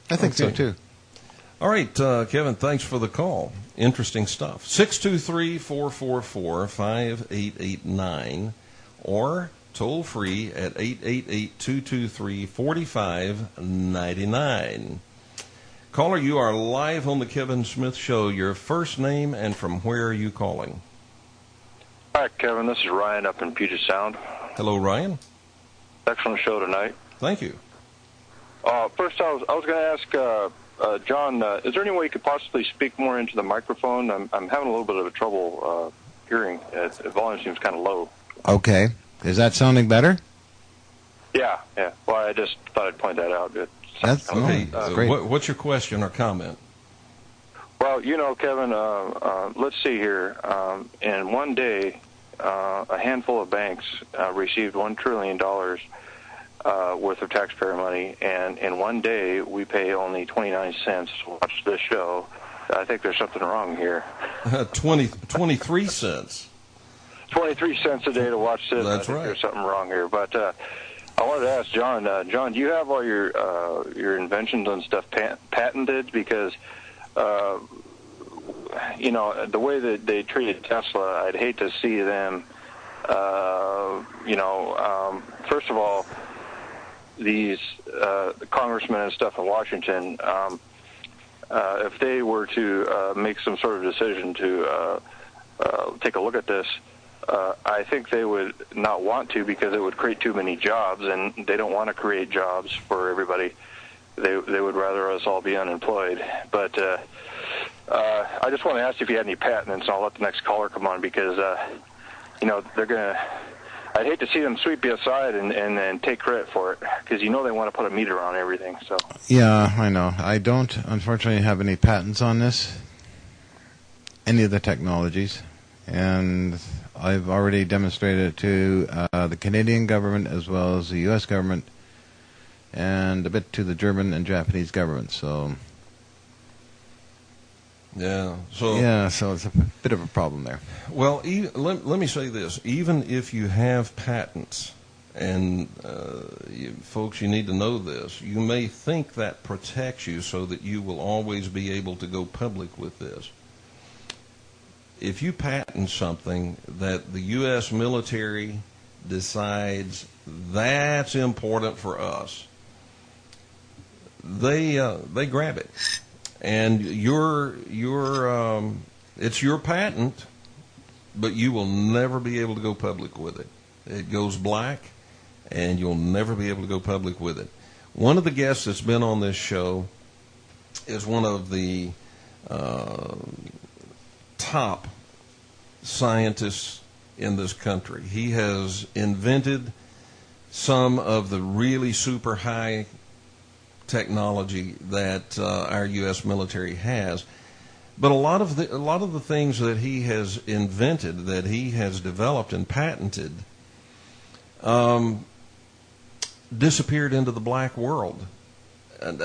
I think so too. All right, Kevin, thanks for the call. Interesting stuff. 623-444-5889 or toll free at 888-223-4599. Caller, you are live on the Kevin Smith Show. Your first name and from where are you calling? Hi, Kevin. This is Ryan up in Puget Sound. Hello, Ryan. Excellent show tonight. Thank you. First, I was going to ask John, is there any way you could possibly speak more into the microphone? I'm having a little bit of trouble hearing. The volume seems kind of low. Okay. Is that sounding better? Yeah. Well, I just thought I'd point that out. That's okay. Great. What's your question or comment? Well, Kevin, let's see here. In one day, a handful of banks received $1 trillion worth of taxpayer money, and in one day we pay only 29 cents to watch this show. I think there's something wrong here. 23 cents. 23 cents a day to watch this. That's I think right. There's something wrong here. But I wanted to ask John. John, do you have all your inventions and stuff patented? Because the way that they treated Tesla, I'd hate to see them. First of all, these congressmen and stuff in Washington, if they were to make some sort of decision to take a look at this, I think they would not want to because it would create too many jobs, and they don't want to create jobs for everybody. They would rather us all be unemployed. But I just want to ask if you had any patents, and I'll let the next caller come on because, they're going to... I'd hate to see them sweep you aside and take credit for it because they want to put a meter on everything. So yeah, I know. I don't, unfortunately, have any patents on any of the technologies, and I've already demonstrated it to the Canadian government as well as the U.S. government, and a bit to the German and Japanese government. So yeah, so it's a bit of a problem there. Well, let me say this: even if you have patents, and folks, you need to know this, you may think that protects you so that you will always be able to go public with this. If you patent something that the U.S. military decides that's important for us, they grab it. And it's your patent, but you will never be able to go public with it. It goes black, and you'll never be able to go public with it. One of the guests that's been on this show is one of the top scientists in this country. He has invented some of the really super high technology that our U.S. military has. But a lot of the things that he has invented, that he has developed and patented, disappeared into the black world. And,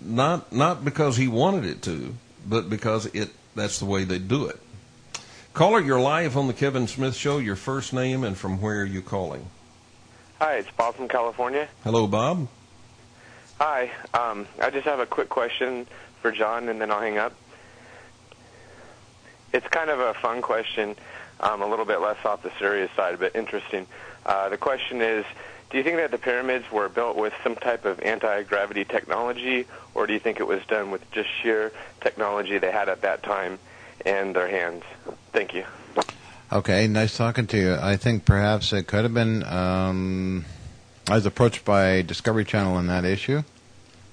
not because he wanted it to, but because that's the way they do it. Caller, you're live on the Kevin Smith Show. Your first name and from where are you calling? Hi, it's Bob from California. Hello, Bob. Hi. I just have a quick question for John, and then I'll hang up. It's kind of a fun question, a little bit less off the serious side, but interesting. The question is, do you think that the pyramids were built with some type of anti-gravity technology, or do you think it was done with just sheer technology they had at that time in their hands? Thank you. Okay, nice talking to you. I think perhaps it could have been, I was approached by Discovery Channel on that issue,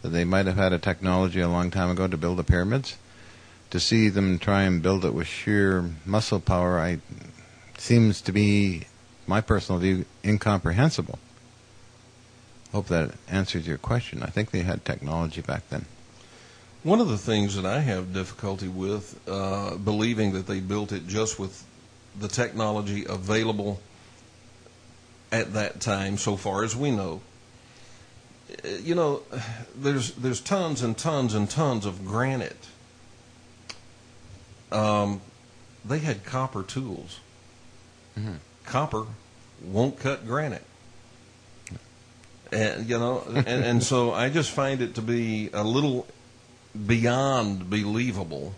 that they might have had a technology a long time ago to build the pyramids. To see them try and build it with sheer muscle power, seems to be, my personal view, incomprehensible. Hope that answers your question. I think they had technology back then. One of the things that I have difficulty with, believing that they built it just with the technology available at that time, so far as we know. You know, there's tons and tons and tons of granite. They had copper tools. Mm-hmm. Copper won't cut granite. And, you know, and so I just find it to be a little beyond believable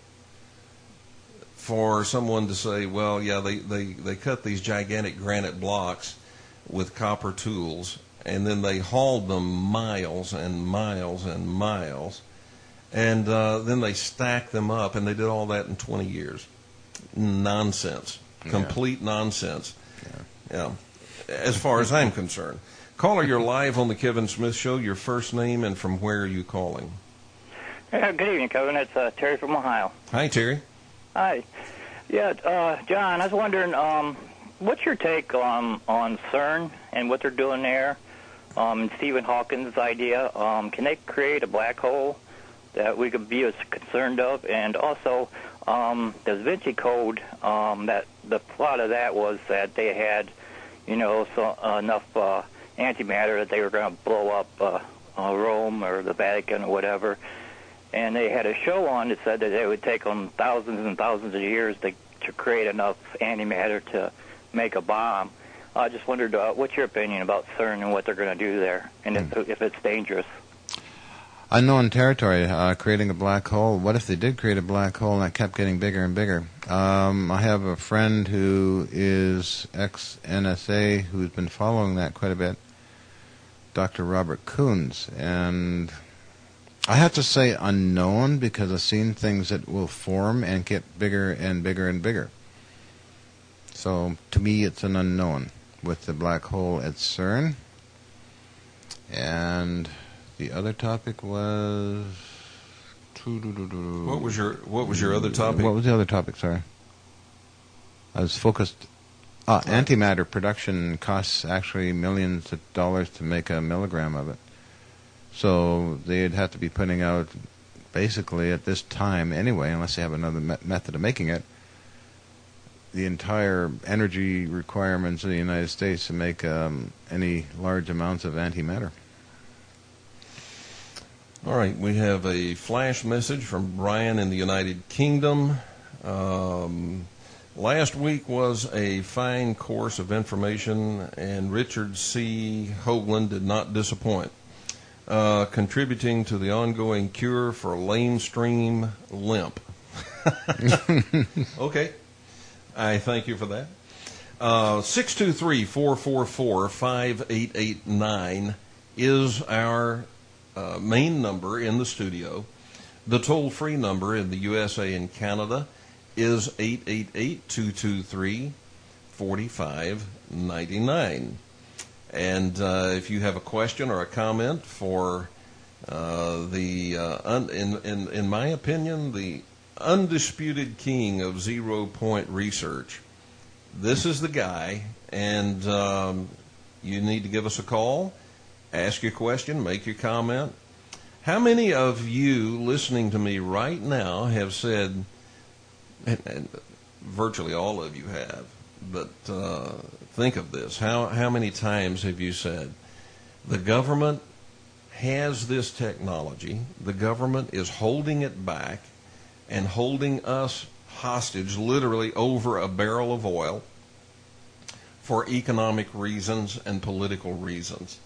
for someone to say, well, yeah, they cut these gigantic granite blocks with copper tools, and then they hauled them miles and miles and miles, and then they stacked them up, and they did all that in 20 years. Nonsense. Complete nonsense. Yeah. As far as I'm concerned. Caller, you're live on the Kevin Smith Show. Your first name and from where are you calling? Good evening, Kevin. It's Terry from Ohio. Hi, Terry. Hi. Yeah, John, I was wondering, what's your take on CERN and what they're doing there? And Stephen Hawking's idea. Can they create a black hole that we could be as concerned of? And also, the Da Vinci Code, that the plot of that was that they had, enough antimatter that they were going to blow up Rome or the Vatican or whatever. And they had a show on that said that it would take them thousands and thousands of years to create enough antimatter to make a bomb. I just wondered, what's your opinion about CERN and what they're going to do there, and if it's dangerous? Unknown territory, creating a black hole. What if they did create a black hole and it kept getting bigger and bigger? I have a friend who is ex-NSA who's been following that quite a bit, Dr. Robert Coons, and I have to say unknown because I've seen things that will form and get bigger and bigger and bigger. So to me it's an unknown with the black hole at CERN. And the other topic was... What was your other topic? What was the other topic, sorry? I was focused... antimatter production costs actually millions of dollars to make a milligram of it. So they'd have to be putting out, basically at this time anyway, unless they have another method of making it, the entire energy requirements of the United States to make any large amounts of antimatter. All right, we have a flash message from Brian in the United Kingdom. Last week was a fine course of information, and Richard C. Hoagland did not disappoint, contributing to the ongoing cure for lamestream limp. Okay, I thank you for that. 623-444-5889 is our main number in the studio. The toll-free number in the USA and Canada is 888-223-4599. And if you have a question or a comment for in my opinion, the undisputed king of zero-point research, this is the guy, and you need to give us a call, ask your question, make your comment. How many of you listening to me right now have said, and virtually all of you have, but think of this. How many times have you said, the government has this technology, the government is holding it back and holding us hostage literally over a barrel of oil for economic reasons and political reasons?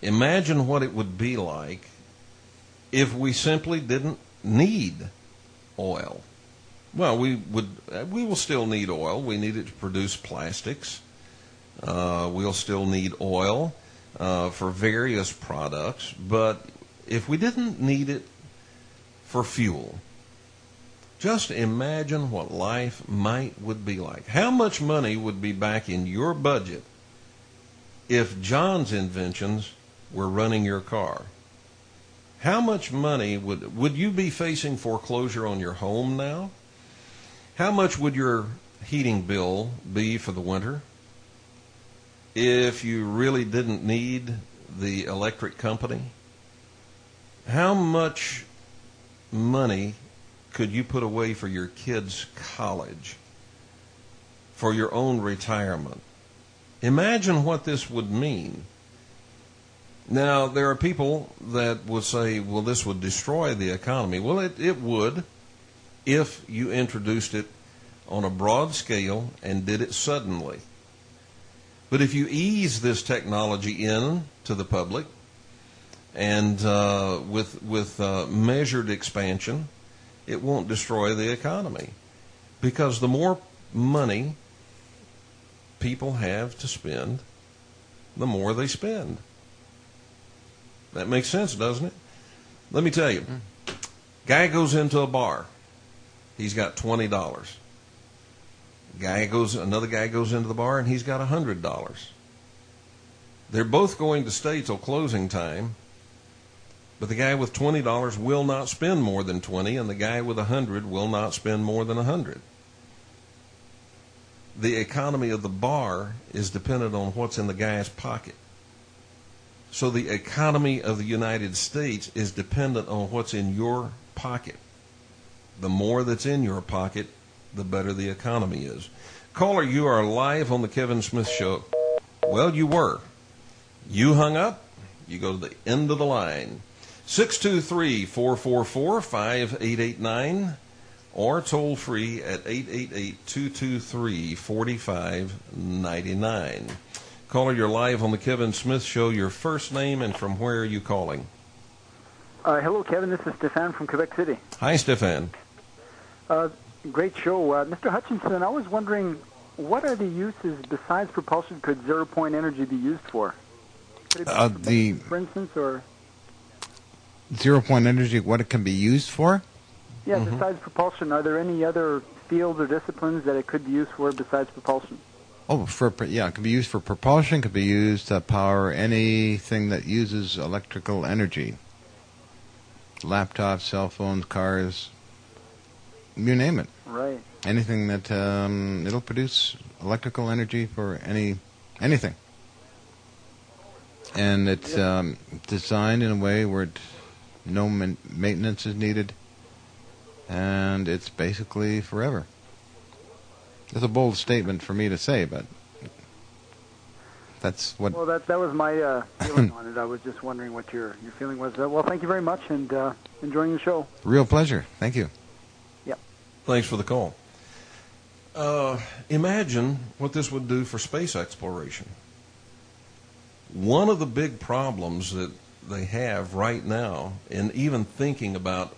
Imagine what it would be like if we simply didn't need oil. Well, we will still need oil. We need it to produce plastics. We'll still need oil for various products. But if we didn't need it for fuel, just imagine what life would be like. How much money would be back in your budget if John's inventions were running your car? How much money would you be facing foreclosure on your home now? How much would your heating bill be for the winter if you really didn't need the electric company? How much money could you put away for your kids' college, for your own retirement? Imagine what this would mean. Now, there are people that would say, well, this would destroy the economy. Well, it would, if you introduced it on a broad scale and did it suddenly. But if you ease this technology in to the public and with measured expansion, it won't destroy the economy, because the more money people have to spend, the more they spend. That makes sense, doesn't it? Let me tell you, guy goes into a bar. He's got $20. Another guy goes into the bar and he's got $100. They're both going to stay till closing time, but the guy with $20 will not spend more than $20, and the guy with $100 will not spend more than $100. The economy of the bar is dependent on what's in the guy's pocket. So the economy of the United States is dependent on what's in your pocket. The more that's in your pocket, the better the economy is. Caller, you are live on the Kevin Smith Show. Well, you were. You hung up. You go to the end of the line. 623-444-5889 or toll free at 888-223-4599. Caller, you're live on the Kevin Smith Show. Your first name and from where are you calling? Hello, Kevin. This is Stefan from Quebec City. Hi, Stefan. Great show. Mr. Hutchison, I was wondering, what are the uses besides propulsion could zero-point energy be used for? Could it be for instance, or... Zero-point energy, what it can be used for? Yeah, besides propulsion, are there any other fields or disciplines that it could be used for besides propulsion? Oh, it can be used for propulsion, could be used to power anything that uses electrical energy. Laptops, cell phones, cars, you name it. Right. Anything that it'll produce electrical energy for anything. And it's designed in a way where no maintenance is needed, and it's basically forever. It's a bold statement for me to say, but that's what... Well, that was my feeling on it. I was just wondering what your feeling was. Well, thank you very much, and enjoying the show. Real pleasure. Thank you. Yep. Thanks for the call. Imagine what this would do for space exploration. One of the big problems that they have right now in even thinking about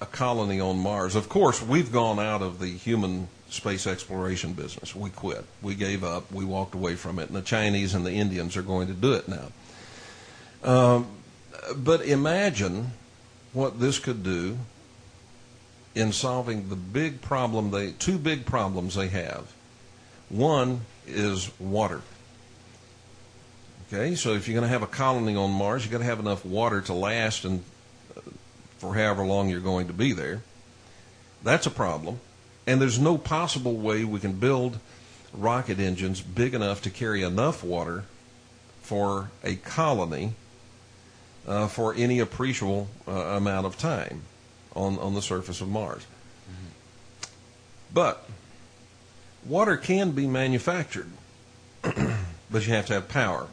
a colony on Mars, of course, we've gone out of the human space exploration business. We quit. We gave up. We walked away from it. And the Chinese and the Indians are going to do it now. But imagine what this could do in solving the big problem two big problems they have. One is water. Okay, so if you're going to have a colony on Mars, you've got to have enough water to last and for however long you're going to be there. That's a problem. And there's no possible way we can build rocket engines big enough to carry enough water for a colony for any appreciable amount of time on the surface of Mars. But water can be manufactured, but you have to have power.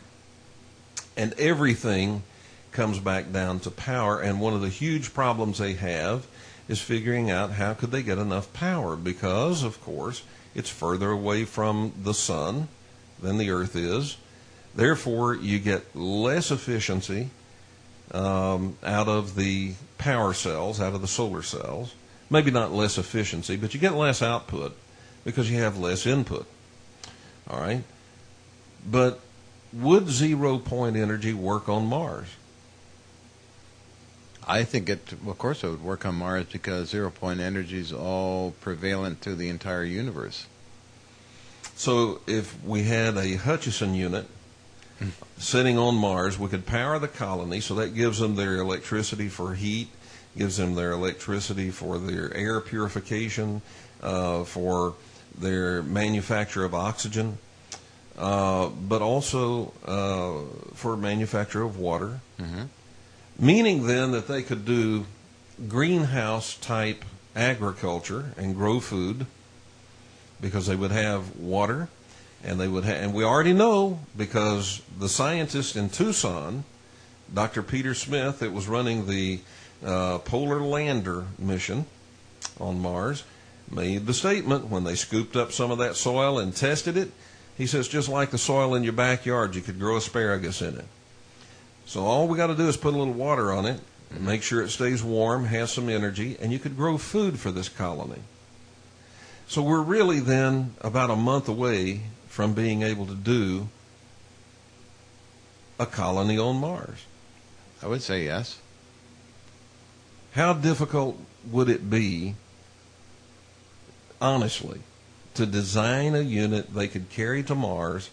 And everything comes back down to power, and one of the huge problems they have is figuring out how could they get enough power, because, of course, it's further away from the sun than the Earth is. Therefore, you get less efficiency out of the power cells, out of the solar cells. Maybe not less efficiency, but you get less output because you have less input. All right? But would 0-point energy work on Mars? I think of course it would work on Mars, because 0-point energy is all prevalent through the entire universe. So if we had a Hutchison unit sitting on Mars, we could power the colony, so that gives them their electricity for heat, gives them their electricity for their air purification, for their manufacture of oxygen, but also for manufacture of water. Mm-hmm. Meaning then that they could do greenhouse type agriculture and grow food, because they would have water, and they would and we already know, because the scientist in Tucson, Dr. Peter Smith, that was running the Polar Lander mission on Mars, made the statement when they scooped up some of that soil and tested it. He says, just like the soil in your backyard, you could grow asparagus in it. So all we got to do is put a little water on it, and make sure it stays warm, has some energy, and you could grow food for this colony. So we're really then about a month away from being able to do a colony on Mars. I would say yes. How difficult would it be, honestly, to design a unit they could carry to Mars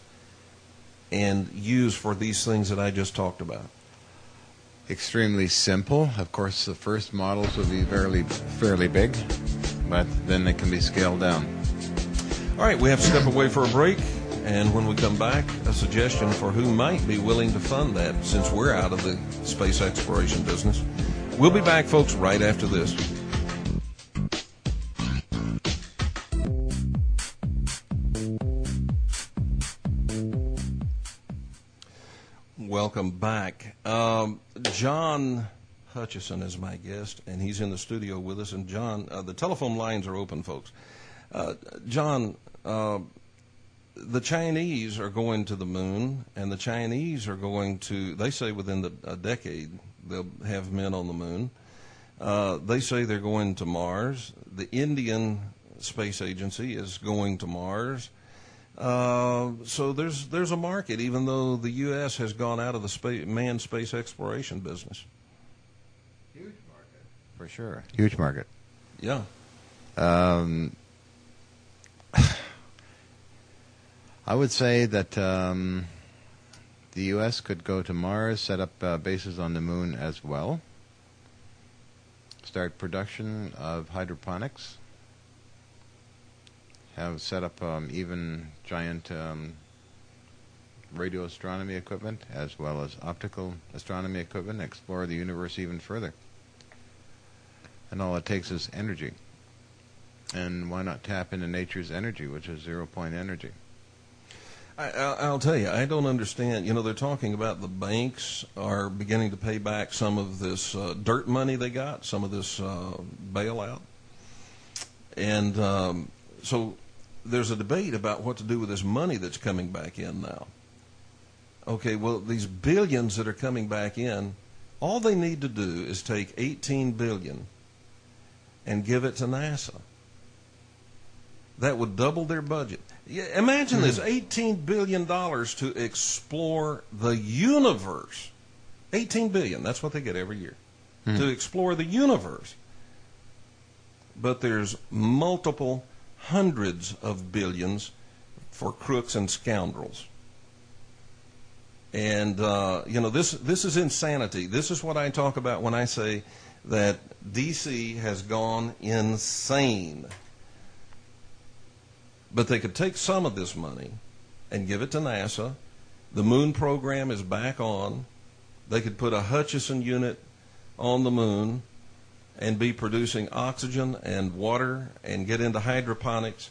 and use for these things that I just talked about? Extremely simple. Of course, the first models will be fairly big, but then they can be scaled down. All right, we have to step away for a break, and when we come back, a suggestion for who might be willing to fund that, since we're out of the space exploration business. We'll be back, folks, right after this. Welcome back. John Hutchison is my guest, and he's in the studio with us. And John, the telephone lines are open, folks. John, the Chinese are going to the moon, and the Chinese are going to, they say within a decade, they'll have men on the moon. They say they're going to Mars. The Indian Space Agency is going to Mars. So there's a market, even though the U.S. has gone out of the manned space exploration business. Huge market. For sure. Huge market. Yeah. I would say that the U.S. could go to Mars, set up bases on the moon as well, start production of hydroponics, have set up even giant radio astronomy equipment as well as optical astronomy equipment, explore the universe even further. And all it takes is energy. And why not tap into nature's energy, which is 0-point energy? I'll tell you, I don't understand. You know, they're talking about the banks are beginning to pay back some of this dirt money they got, some of this bailout. And so there's a debate about what to do with this money that's coming back in now. Okay, well, these billions that are coming back in, all they need to do is take $18 billion and give it to NASA. That would double their budget. Yeah, imagine this, $18 billion to explore the universe. $18 billion, that's what they get every year, to explore the universe. But there's multiple hundreds of billions for crooks and scoundrels. And, you know, this is insanity. This is what I talk about when I say that D.C. has gone insane. But they could take some of this money and give it to NASA. The moon program is back on. They could put a Hutchison unit on the moon and be producing oxygen and water and get into hydroponics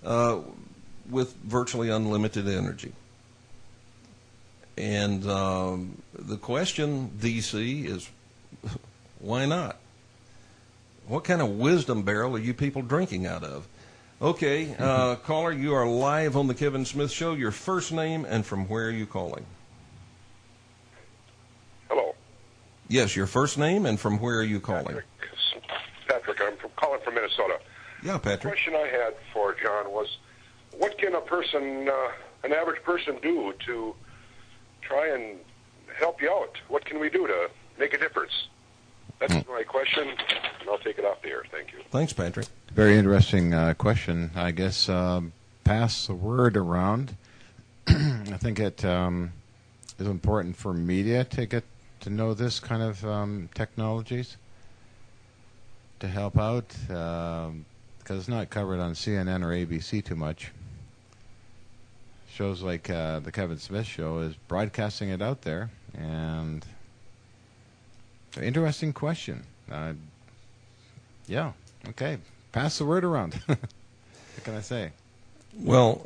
with virtually unlimited energy. And the question, DC, is why not? What kind of wisdom barrel are you people drinking out of? Okay, caller, you are live on the Kevin Smith Show. Your first name and from where are you calling? Hello. Yes, your first name and from where are you calling? Patrick, I'm calling from Minnesota. Yeah, Patrick. The question I had for John was, what can a person, an average person, do to try and help you out? What can we do to make a difference? That's my question, and I'll take it off the air. Thank you. Thanks, Patrick. Very interesting question. I guess pass the word around. I think it is important for media to get to know this kind of technologies to help out because it's not covered on CNN or ABC too much. Shows like the Kevin Smith Show is broadcasting it out there, and interesting question. Yeah, okay. Pass the word around. What can I say? Well,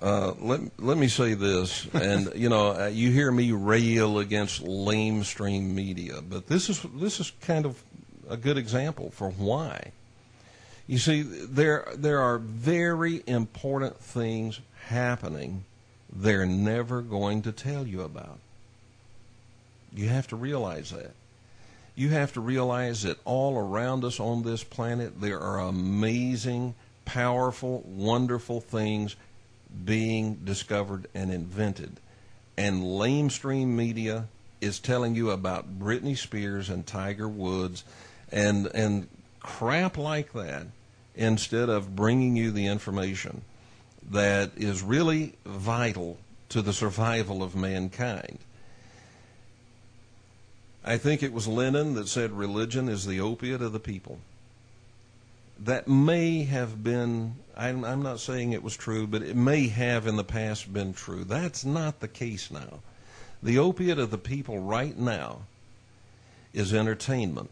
let me say this, and you hear me rail against lamestream media, but this is kind of a good example for why. You see, there are very important things happening they're never going to tell you about. You have to realize that. You have to realize that all around us on this planet, there are amazing, powerful, wonderful things being discovered and invented. And lamestream media is telling you about Britney Spears and Tiger Woods and crap like that instead of bringing you the information that is really vital to the survival of mankind. I think it was Lenin that said religion is the opiate of the people. That may have been, I'm not saying it was true, but it may have in the past been true. That's not the case now. The opiate of the people right now is entertainment.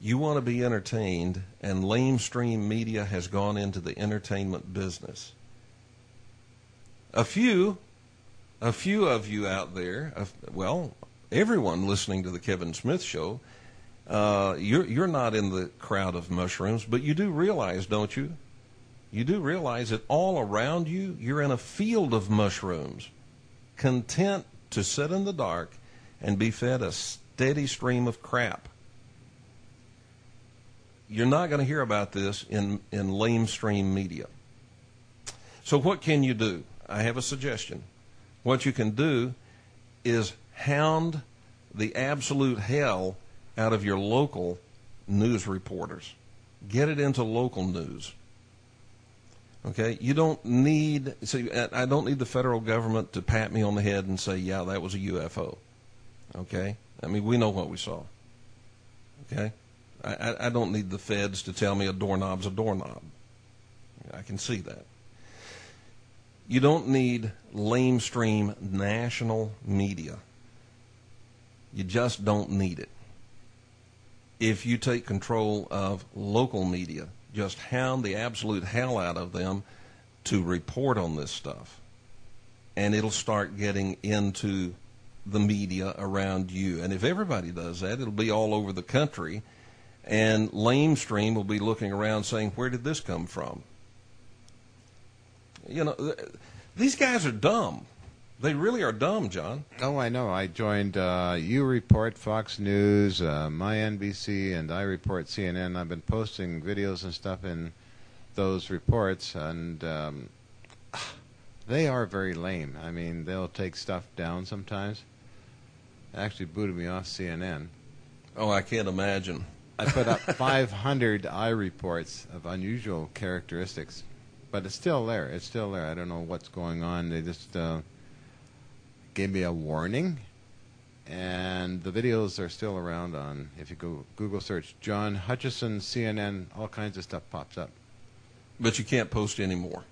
You want to be entertained, and lamestream media has gone into the entertainment business. A few of you out there, everyone listening to the Kevin Smith Show, you're not in the crowd of mushrooms, but you do realize, don't you? You do realize that all around you, you're in a field of mushrooms, content to sit in the dark and be fed a steady stream of crap. You're not going to hear about this in lamestream media. So what can you do? I have a suggestion. What you can do is hound the absolute hell out of your local news reporters. Get it into local news. Okay? You don't need, I don't need the federal government to pat me on the head and say, yeah, that was a UFO. Okay? I mean, we know what we saw. Okay? I don't need the feds to tell me a doorknob's a doorknob. I can see that. You don't need lamestream national media. You just don't need it. If you take control of local media, just hound the absolute hell out of them to report on this stuff. And it'll start getting into the media around you. And if everybody does that, it'll be all over the country. And lamestream will be looking around saying, where did this come from? These guys are dumb. They really are dumb, John. Oh, I know. I joined You Report, Fox News, My NBC, and I Report CNN. I've been posting videos and stuff in those reports, and they are very lame. I mean, they'll take stuff down sometimes. It actually booted me off CNN. Oh, I can't imagine. I put up 500 I reports of unusual characteristics, but it's still there. It's still there. I don't know what's going on. They just gave me a warning, and the videos are still around on, if you go Google search John Hutchison, CNN, all kinds of stuff pops up. But you can't post anymore.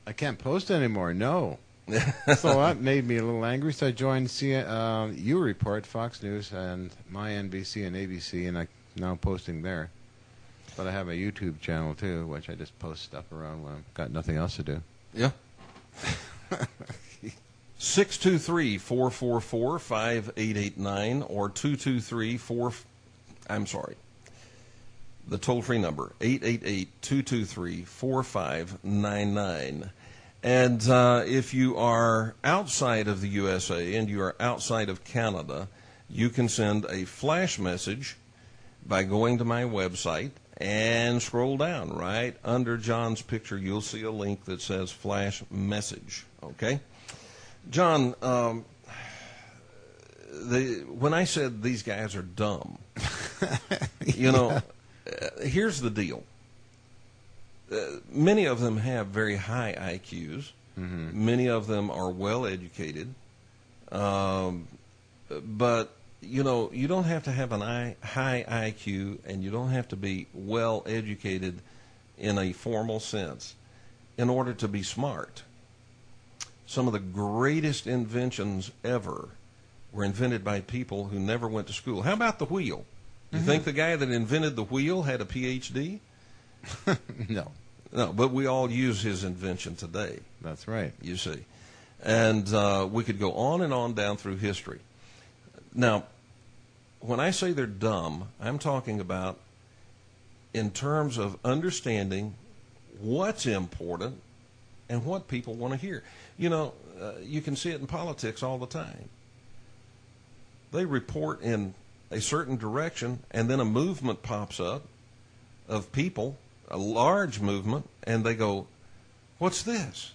I can't post anymore, no. So that made me a little angry. So I joined you report, Fox News, and my NBC and ABC, and I'm now posting there. But I have a YouTube channel too, which I just post stuff around when I've got nothing else to do. Yeah. 623-444-5889 or 223-4... I'm sorry. The toll-free number, 888-223-4599. And if you are outside of the USA and you are outside of Canada, you can send a flash message by going to my website and scroll down. Right under John's picture, you'll see a link that says flash message. Okay? John, when I said these guys are dumb, here's the deal. Many of them have very high IQs. Mm-hmm. Many of them are well educated. But, you don't have to have a high IQ and you don't have to be well educated in a formal sense in order to be smart. Some of the greatest inventions ever were invented by people who never went to school. How about the wheel? You think the guy that invented the wheel had a PhD? No. No, but we all use his invention today. That's right. You see. And we could go on and on down through history. Now, when I say they're dumb, I'm talking about in terms of understanding what's important and what people want to hear. You can see it in politics all the time. They report in a certain direction, and then a movement pops up of people, a large movement, and they go, what's this?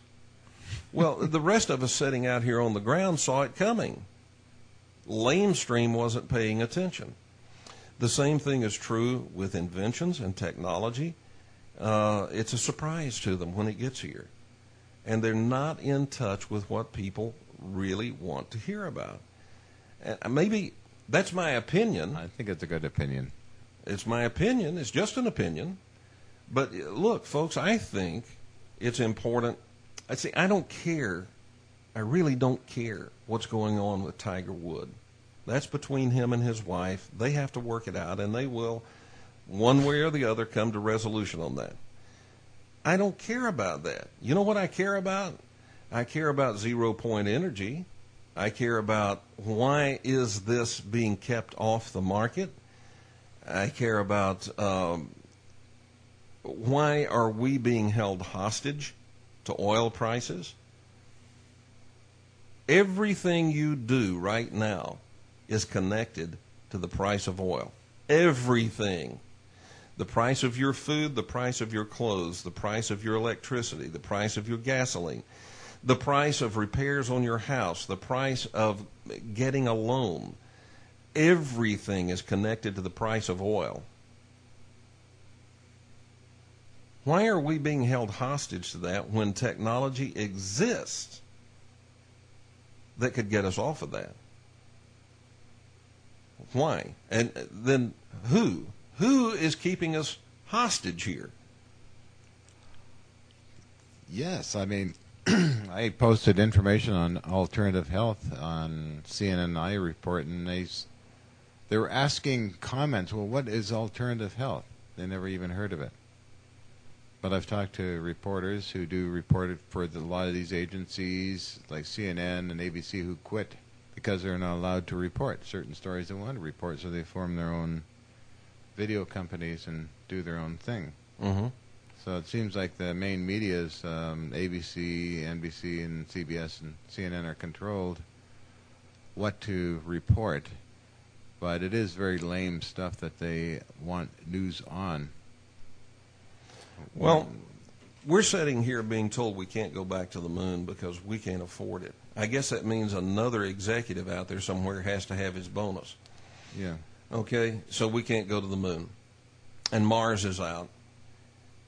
Well, the rest of us sitting out here on the ground saw it coming. Lamestream wasn't paying attention. The same thing is true with inventions and technology. It's a surprise to them when it gets here. And they're not in touch with what people really want to hear about. And maybe that's my opinion. I think it's a good opinion. It's my opinion. It's just an opinion. But look, folks, I think it's important. I don't care. I really don't care what's going on with Tiger Woods. That's between him and his wife. They have to work it out, and they will, one way or the other, come to resolution on that. I don't care about that. You know what I care about? I care about 0 point energy. I care about why is this being kept off the market. I care about why are we being held hostage to oil prices. Everything you do right now is connected to the price of oil. Everything. The price of your food, the price of your clothes, the price of your electricity, the price of your gasoline, the price of repairs on your house, the price of getting a loan. Everything is connected to the price of oil. Why are we being held hostage to that when technology exists that could get us off of that? Why? And then who? Who is keeping us hostage here? Yes, I mean, I posted information on alternative health on CNN I report, and they were asking comments, well, what is alternative health? They never even heard of it. But I've talked to reporters who do report it for a lot of these agencies, like CNN and ABC, who quit because they're not allowed to report certain stories they want to report, so they form their own video companies and do their own thing. Mm-hmm. So it seems like the main medias, ABC, NBC, and CBS and CNN are controlled what to report, but it is very lame stuff that they want news on. Well, we're sitting here being told we can't go back to the moon because we can't afford it. I guess that means another executive out there somewhere has to have his bonus. Yeah. Okay, so we can't go to the moon. And Mars is out.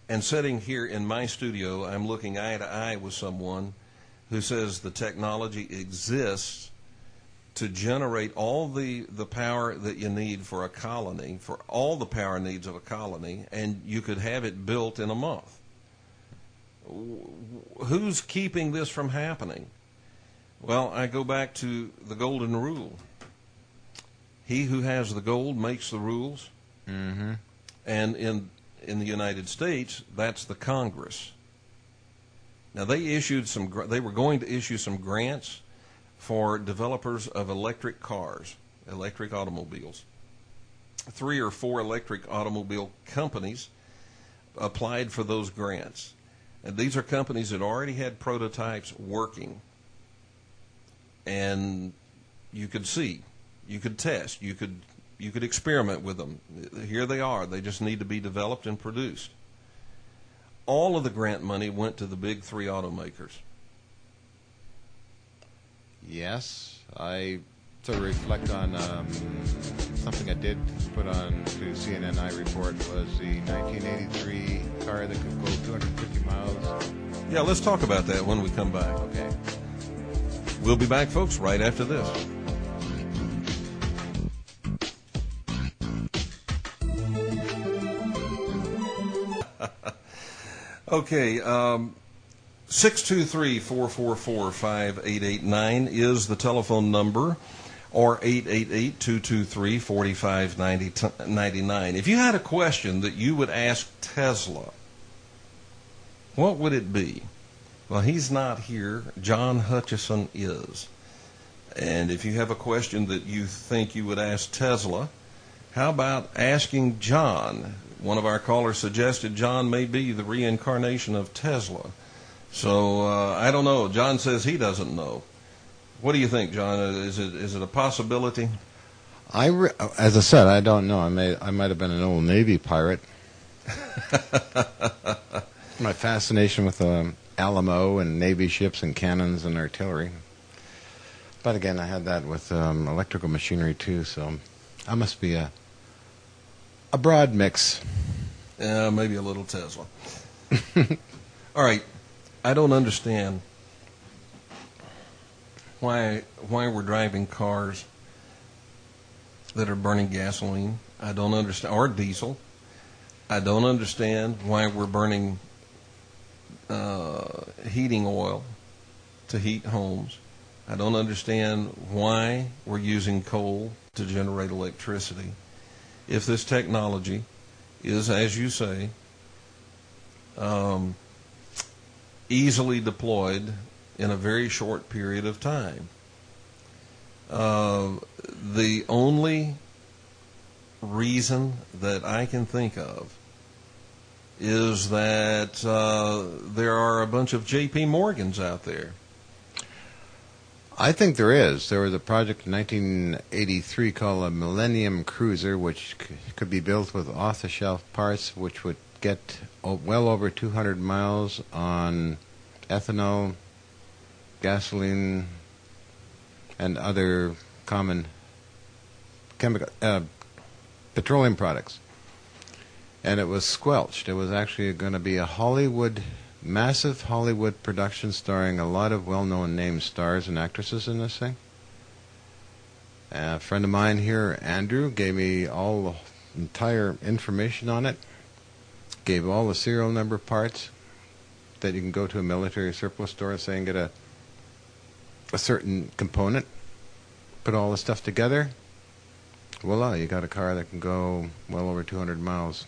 And sitting here in my studio, I'm looking eye to eye with someone who says the technology exists to generate all the power that you need for a colony, for all the power needs of a colony, and you could have it built in a month. Who's keeping this from happening? Well, I go back to the golden rule. He who has the gold makes the rules. Mm-hmm. And in the United States, that's the Congress. Now, they were going to issue some grants for developers of electric cars, electric automobiles. 3 or 4 electric automobile companies applied for those grants. And these are companies that already had prototypes working. And you could see, you could test, you could experiment with them. Here they are. They just need to be developed and produced. All of the grant money went to the big 3 automakers. Yes, I to reflect on something I did put on to CNN iReport was the 1983 car that could go 250 miles. Yeah, let's talk about that when we come back. Okay. We'll be back, folks, right after this. Okay, 623-444-5889 is the telephone number, or 888-223-4599. If you had a question that you would ask Tesla, what would it be? Well, he's not here. John Hutchison is. And if you have a question that you think you would ask Tesla, how about asking John? One of our callers suggested John may be the reincarnation of Tesla. So I don't know. John says he doesn't know. What do you think, John? Is it a possibility? As I said, I don't know. I might have been an old Navy pirate. My fascination with Alamo and Navy ships and cannons and artillery. But again, I had that with electrical machinery too. So I must be a broad mix. Maybe a little Tesla. All right. I don't understand why we're driving cars that are burning gasoline. I don't understand, or diesel. I don't understand why we're burning heating oil to heat homes. I don't understand why we're using coal to generate electricity. If this technology is, as you say, easily deployed in a very short period of time. The only reason that I can think of is that there are a bunch of J.P. Morgans out there. I think there is. There was a project in 1983 called a Millennium Cruiser, which could be built with off-the-shelf parts, which would get well over 200 miles on ethanol, gasoline, and other common petroleum products. And it was squelched. It was actually going to be a massive Hollywood production starring a lot of well-known name stars and actresses in this thing. A friend of mine here, Andrew, gave me all the entire information on it. Gave all the serial number parts that you can go to a military surplus store and say and get a certain component. Put all the stuff together. Voila, you got a car that can go well over 200 miles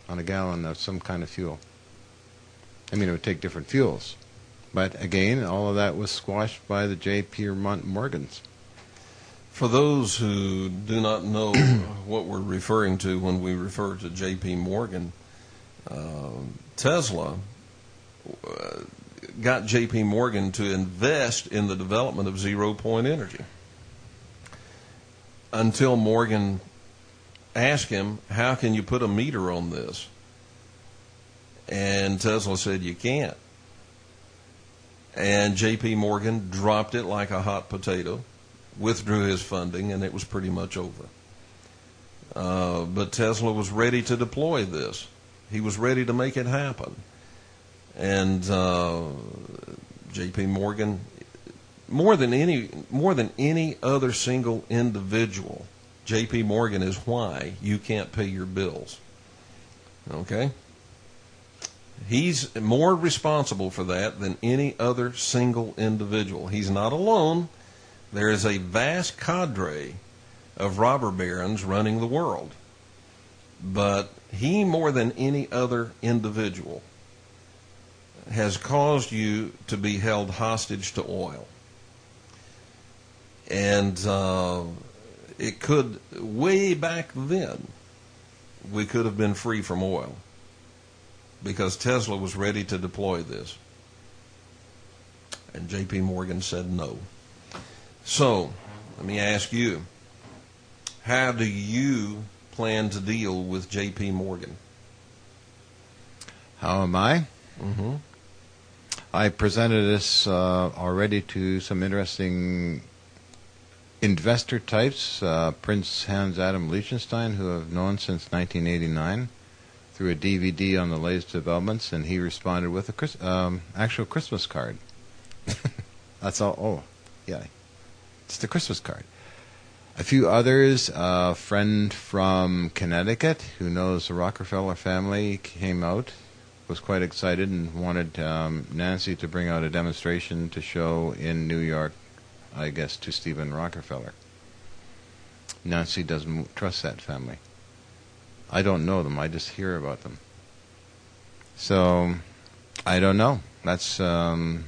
on a gallon of some kind of fuel. I mean, it would take different fuels. But again, all of that was squashed by the J.P. Morgans. For those who do not know what we're referring to when we refer to J.P. Morgan, Tesla got J.P. Morgan to invest in the development of zero-point energy. Until Morgan asked him, how can you put a meter on this? And Tesla said, you can't. And J.P. Morgan dropped it like a hot potato, withdrew his funding, and it was pretty much over. But Tesla was ready to deploy this. He was ready to make it happen. And J.P. Morgan, more than any other single individual, J.P. Morgan is why you can't pay your bills. Okay? He's more responsible for that than any other single individual. He's not alone. There is a vast cadre of robber barons running the world. But he, more than any other individual, has caused you to be held hostage to oil. And it could, way back then, we could have been free from oil because Tesla was ready to deploy this. And J.P. Morgan said no. So, let me ask you, how do you plan to deal with J.P. Morgan? How am I? Mm-hmm. I presented this already to some interesting investor types, Prince Hans Adam Liechtenstein, who I've known since 1989, through a DVD on the latest developments, and he responded with a actual Christmas card. That's all. Oh, yeah. It's the Christmas card. A few others, a friend from Connecticut who knows the Rockefeller family came out, was quite excited, and wanted Nancy to bring out a demonstration to show in New York, I guess, to Stephen Rockefeller. Nancy doesn't trust that family. I don't know them. I just hear about them. So, I don't know. That's, I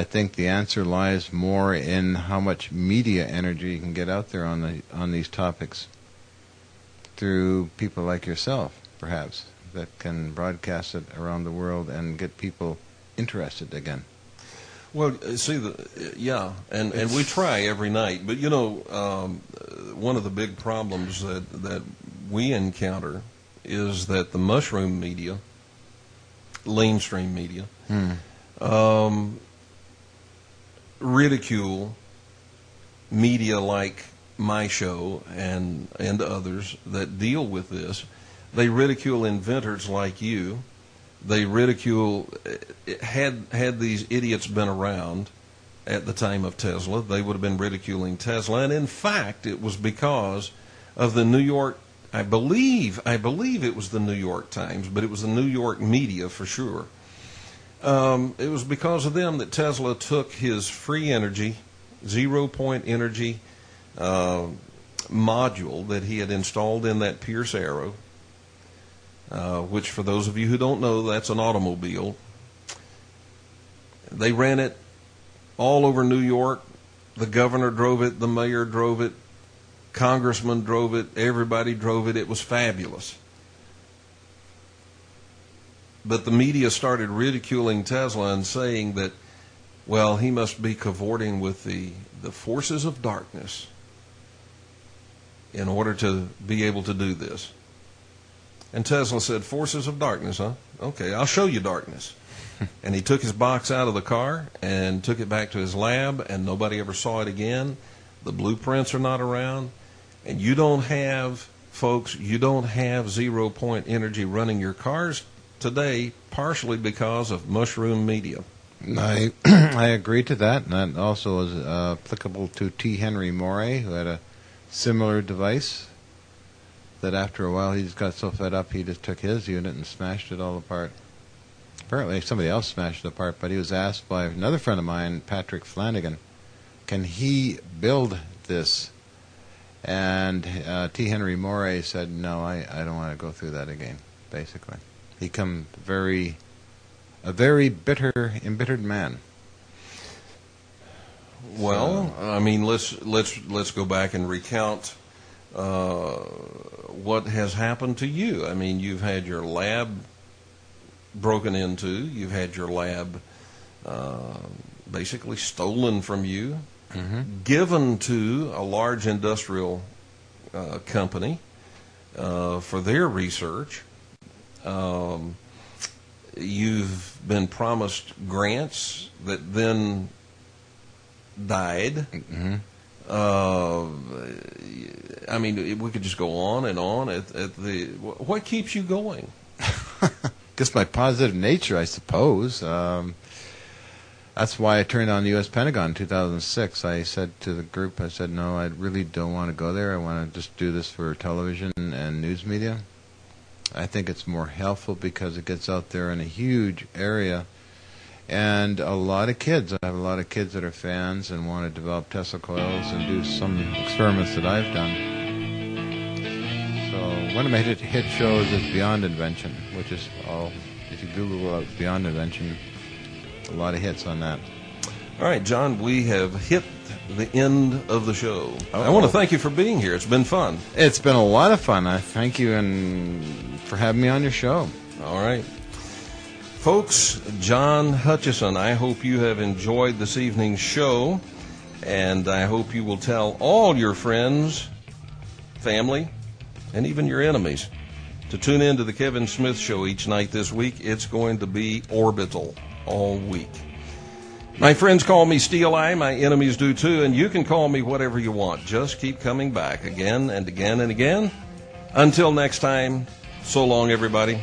think the answer lies more in how much media energy you can get out there on these topics through people like yourself, perhaps, that can broadcast it around the world and get people interested again. Well, see, and we try every night, but one of the big problems that we encounter is that the mushroom media, lamestream media, ridicule media like my show and others that deal with this. They ridicule inventors like you. They ridicule, had these idiots been around at the time of Tesla, they would have been ridiculing Tesla. And in fact, it was because of the New York, I believe it was the New York Times, but it was the New York media for sure. It was because of them that Tesla took his free energy, 0-point energy module that he had installed in that Pierce Arrow, which for those of you who don't know, that's an automobile. They ran it all over New York. The governor drove it, the mayor drove it, congressman drove it, everybody drove it. It was fabulous. But the media started ridiculing Tesla and saying that, well, he must be cavorting with the forces of darkness in order to be able to do this. And Tesla said, forces of darkness, huh? Okay, I'll show you darkness. And he took his box out of the car and took it back to his lab, and nobody ever saw it again. The blueprints are not around. And you don't have, folks, you don't have 0-point energy running your cars today, partially because of mushroom media. I agree to that, and that also is applicable to T. Henry Moray, who had a similar device that after a while he just got so fed up he just took his unit and smashed it all apart. Apparently somebody else smashed it apart, but he was asked by another friend of mine, Patrick Flanagan, can he build this? And T. Henry Moray said, no, I don't want to go through that again, basically. He became a very bitter, embittered man. Well, I mean, let's go back and recount what has happened to you. I mean, you've had your lab broken into. You've had your lab basically stolen from you, given to a large industrial company for their research. You've been promised grants that then died. I mean, we could just go on and on. What keeps you going? Just my positive nature, I suppose. That's why I turned on the U.S. Pentagon in 2006. I said to the group, I said, no, I really don't want to go there. I want to just do this for television and news media. I think it's more helpful because it gets out there in a huge area. And a lot of kids, I have a lot of kids that are fans and want to develop Tesla coils and do some experiments that I've done. So one of my hit shows is Beyond Invention, which is if you Google out Beyond Invention, a lot of hits on that. All right, John, we have hit the end of the show. I want to thank you for being here. It's been fun. It's been a lot of fun. I thank you for having me on your show. All right. Folks, John Hutchison, I hope you have enjoyed this evening's show, and I hope you will tell all your friends, family, and even your enemies to tune in to the Kevin Smith Show each night this week. It's going to be orbital all week. My friends call me Steel Eye, my enemies do too, and you can call me whatever you want. Just keep coming back again and again and again. Until next time, so long, everybody.